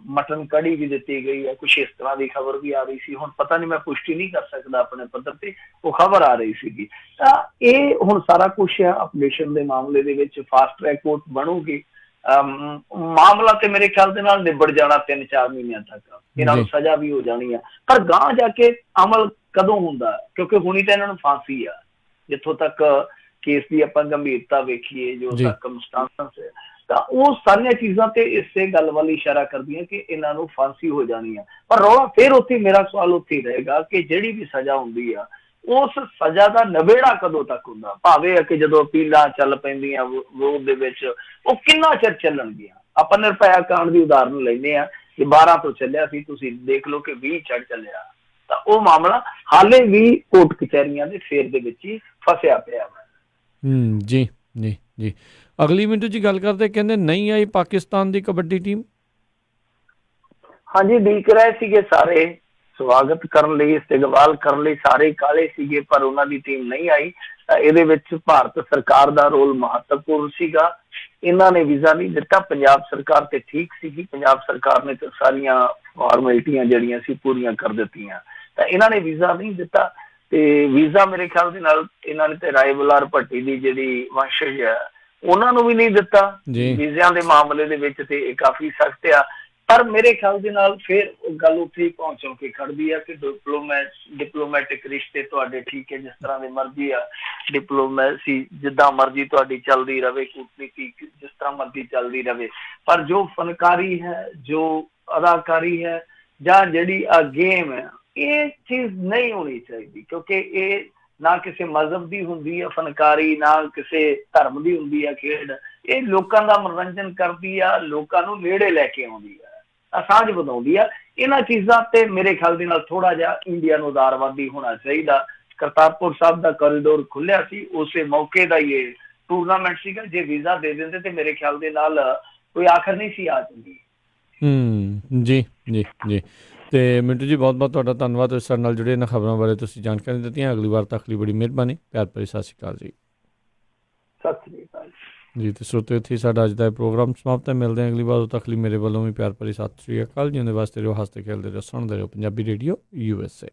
A: ਮਟਨ ਕੜੀ ਵੀ ਦਿੱਤੀ ਗਈ ਹੈ। ਕੁਛ ਇਸ ਤਰ੍ਹਾਂ ਦੀ ਖਬਰ ਵੀ ਆ ਰਹੀ ਸੀ। ਹੁਣ ਪਤਾ ਨਹੀਂ, ਮੈਂ ਪੁਸ਼ਟੀ ਨਹੀਂ ਕਰ ਸਕਦਾ ਆਪਣੇ ਪੱਧਰ ਤੇ, ਉਹ ਖਬਰ ਆ ਰਹੀ ਸੀਗੀ। ਤਾਂ ਇਹ ਹੁਣ ਸਾਰਾ ਕੁਛ ਹੈ ਅਪਡੇਸ਼ਨ ਦੇ ਮਾਮਲੇ ਦੇ ਵਿੱਚ। ਫਾਸਟ ਟਰੈਕ ਕੋਰਟ ਬਣੂਗੀ, ਮਾਮਲਾ ਤੇ ਮੇਰੇ ਖਿਆਲ ਦੇ ਨਾਲ ਨਿਬੜ ਜਾਣਾ 3-4 ਮਹੀਨਿਆਂ ਤੱਕ, ਇਹਨਾਂ ਨੂੰ ਸਜ਼ਾ ਵੀ ਹੋ ਜਾਣੀ ਆ। ਪਰ ਗਾਂਹ ਜਾ ਕੇ ਅਮਲ ਕਦੋਂ ਹੁੰਦਾ, ਕਿਉਂਕਿ ਹੁਣੀ ਤਾਂ ਇਹਨਾਂ ਨੂੰ ਫਾਂਸੀ ਆ। ਜਿੱਥੋਂ ਤੱਕ ਕੇਸ ਦੀ ਆਪਾਂ ਗੰਭੀਰਤਾ ਵੇਖੀਏ, ਜੋ ਸਰਕਮਸਟੈਂਸਸ ਹੈ, ਤਾਂ ਉਹ ਸਾਰੀਆਂ ਚੀਜ਼ਾਂ ਤੇ ਇਸੇ ਗੱਲ ਵੱਲ ਇਸ਼ਾਰਾ ਕਰਦੀਆਂ ਕਿ ਇਹਨਾਂ ਨੂੰ ਫਾਂਸੀ ਹੋ ਜਾਣੀ ਆ। ਪਰ ਰੌਲਾ ਫਿਰ ਉੱਥੇ, ਮੇਰਾ ਸਵਾਲ ਉੱਥੇ ਹੀ ਰਹੇਗਾ ਕਿ ਜਿਹੜੀ ਵੀ ਸਜ਼ਾ ਹੁੰਦੀ ਆ, ਉਸ ਸਜ਼ਾ ਦਾ ਨਵੇੜਾ ਕਦੋਂ ਤੱਕ ਹੁੰਦਾ। ਭਾਵੇਂ ਕਿ ਜਦੋਂ ਅਪੀਲਾਂ ਚੱਲ ਪੈਂਦੀਆਂ ਵਿਰੋਧ ਦੇ ਵਿੱਚ, ਉਹ ਕਿੰਨਾ ਚਿਰ ਚੱਲਣਗੀਆਂ। ਆਪਾਂ ਨਿਰਭਇਆ ਕਾਂਡ ਦੀ ਉਦਾਹਰਨ ਲੈਂਦੇ ਹਾਂ ਕਿ 12 ਤੋਂ ਚੱਲਿਆ ਸੀ, ਤੁਸੀਂ ਦੇਖ ਲਓ ਕਿ 20 ਚੜ ਚੱਲਿਆ। ਤਾਂ ਉਹ ਮਾਮਲਾ ਹਾਲੇ ਵੀ ਕੋਰਟ ਕਚਹਿਰੀਆਂ ਦੇ ਫੇਰ ਦੇ ਵਿੱਚ ਹੀ ਫਸਿਆ ਪਿਆ ਵਾ।
B: ਜੀ ਜੀ ਜੀ। ਅਗਲੀ ਮਿੰਟ ਜੀ ਗੱਲ ਕਰਦੇ, ਕਹਿੰਦੇ ਨਹੀਂ ਆਈ ਪਾਕਿਸਤਾਨ ਦੀ ਕਬੱਡੀ ਟੀਮ।
A: ਹਾਂਜੀ, ਉਡੀਕ ਰਹੇ ਸੀਗੇ ਸਾਰੇ ਸਵਾਗਤ ਕਰਨ ਲਈ, ਇਸਤਕਬਾਲ ਕਰਨ ਲਈ, ਸਾਰੇ ਕਾਹਲੇ ਸੀਗੇ, ਪਰ ਉਹਨਾਂ ਦੀ ਟੀਮ ਨਹੀਂ ਆਈ। ਤਾਂ ਇਹਦੇ ਵਿੱਚ ਭਾਰਤ ਸਰਕਾਰ ਦਾ ਰੋਲ ਮਹੱਤਵਪੂਰਨ ਸੀਗਾ। ਇਹਨਾਂ ਨੇ ਵੀਜ਼ਾ ਨਹੀਂ ਦਿੱਤਾ। ਪੰਜਾਬ ਸਰਕਾਰ ਤੇ ਠੀਕ ਸੀਗੀ, ਪੰਜਾਬ ਸਰਕਾਰ ਨੇ ਤਾਂ ਸਾਰੀਆਂ ਫਾਰਮੈਲਿਟੀਆਂ ਜਿਹੜੀਆਂ ਸੀ ਪੂਰੀਆਂ ਕਰ ਦਿੱਤੀਆਂ। ਤਾਂ ਇਹਨਾਂ ਨੇ ਵੀਜ਼ਾ ਨਹੀਂ ਦਿੱਤਾ। ਤੇ ਵੀਜ਼ਾ ਮੇਰੇ ਖਿਆਲ ਦੇ ਨਾਲ ਇਹਨਾਂ ਨੇ ਤੇ ਰਾਏ ਬੁਲਾਰ ਭੱਟੀ ਦੀ ਜਿਹੜੀ ਵੰਸ਼ਜ ਹੈ ਉਹਨਾਂ ਨੂੰ ਵੀ ਨਹੀਂ ਦਿੱਤਾ। ਵੀਜ਼ਿਆਂ ਦੇ ਮਾਮਲੇ ਦੇ ਵਿੱਚ ਤੇ ਇਹ ਕਾਫੀ ਸਖਤ ਆ। ਪਰ ਮੇਰੇ ਖਿਆਲ ਦੇ ਨਾਲ ਫਿਰ ਗੱਲ ਉੱਥੇ ਹੀ ਪਹੁੰਚ ਕੇ ਖੜਦੀ ਆ ਕਿ ਡਿਪਲੋਮੈਟਿਕ ਰਿਸ਼ਤੇ ਤੁਹਾਡੇ ਠੀਕ ਹੈ, ਜਿਸ ਤਰ੍ਹਾਂ ਦੇ ਮਰਜ਼ੀ ਆ, ਡਿਪਲੋਮੈਸੀ ਜਿੱਦਾਂ ਮਰਜ਼ੀ ਤੁਹਾਡੀ ਚੱਲਦੀ ਰਹੇ, ਕੂਟਨੀਤੀ ਜਿਸ ਤਰ੍ਹਾਂ ਮਰਜ਼ੀ ਚੱਲਦੀ ਰਹੇ, ਪਰ ਜੋ ਫਨਕਾਰੀ ਹੈ, ਜੋ ਅਦਾਕਾਰੀ ਹੈ, ਜਾਂ ਜਿਹੜੀ ਆ ਗੇਮ ਹੈ, ਇਹ ਚੀਜ਼ ਨਹੀਂ ਹੋਣੀ ਚਾਹੀਦੀ। ਕਿਉਂਕਿ ਇਹ ਨਾ ਕਿਸੇ ਮਜ਼ਹਬ ਦੀ ਹੁੰਦੀ ਹੈ ਫਨਕਾਰੀ, ਨਾ ਕਿਸੇ ਧਰਮ ਦੀ ਹੁੰਦੀ ਹੈ ਖੇਡ। ਇਹ ਲੋਕਾਂ ਦਾ ਮਨੋਰੰਜਨ ਕਰਦੀ ਆ, ਲੋਕਾਂ ਨੂੰ ਨੇੜੇ ਲੈ ਕੇ ਆਉਂਦੀ ਆ, ਸਾਂਝ ਵਧਾਉਂਦੀ ਆ। ਇਹਨਾਂ ਚੀਜ਼ਾਂ ਤੇ ਮੇਰੇ ਖਿਆਲ ਦੇ ਨਾਲ ਥੋੜਾ ਜਿਹਾ ਇੰਡੀਆ ਨੂੰ ਉਦਾਰਵਾਦੀ ਹੋਣਾ ਚਾਹੀਦਾ। ਕਰਤਾਰਪੁਰ ਸਾਹਿਬ ਦਾ ਕੋਰੀਡੋਰ ਖੁੱਲਿਆ ਸੀ, ਉਸੇ ਮੌਕੇ ਦਾ ਹੀ ਇਹ ਟੂਰਨਾਮੈਂਟ ਸੀਗਾ। ਜੇ ਵੀਜ਼ਾ ਦੇ ਦਿੰਦੇ ਤੇ ਮੇਰੇ ਖਿਆਲ ਦੇ ਨਾਲ ਕੋਈ ਆਖਰ ਨਹੀਂ ਸੀ ਆ ਜਾਂਦੀ।
B: ਜੀ ਜੀ ਜੀ। ਤੇ ਮਿੰਟੂ ਜੀ, ਬਹੁਤ ਬਹੁਤ ਤੁਹਾਡਾ ਧੰਨਵਾਦ ਇਸ ਨਾਲ ਜੁੜੇ ਇਹਨਾਂ ਖਬਰਾਂ ਬਾਰੇ ਤੁਸੀਂ ਜਾਣਕਾਰੀ ਦਿੱਤੀਆਂ। ਅਗਲੀ ਵਾਰ ਤੱਕ ਲਈ ਬੜੀ ਮਿਹਰਬਾਨੀ। ਪਿਆਰ ਭਰੀ ਸਤਿ ਸ਼੍ਰੀ ਅਕਾਲ ਜੀ।
A: ਸਤਿ ਸ਼੍ਰੀ ਅਕਾਲ
B: ਜੀ। ਤੇ ਸਰੋਤਿਓ, ਇੱਥੇ ਸਾਡਾ ਅੱਜ ਦਾ ਪ੍ਰੋਗਰਾਮ ਸਮਾਪਤ ਹੈ। ਮਿਲਦੇ ਹਾਂ ਅਗਲੀ ਵਾਰ, ਉਦੋਂ ਤੱਕ ਲਈ ਮੇਰੇ ਵੱਲੋਂ ਵੀ ਪਿਆਰ ਭਰੀ ਸਤਿ ਸ਼੍ਰੀ ਅਕਾਲ। ਜਿਉਂਦੇ ਵਾਸਤੇ ਰਹੋ, ਹੱਸਦੇ ਖੇਡਦੇ ਰਹੋ, ਸੁਣਦੇ ਰਹੋ ਪੰਜਾਬੀ ਰੇਡੀਓ USA।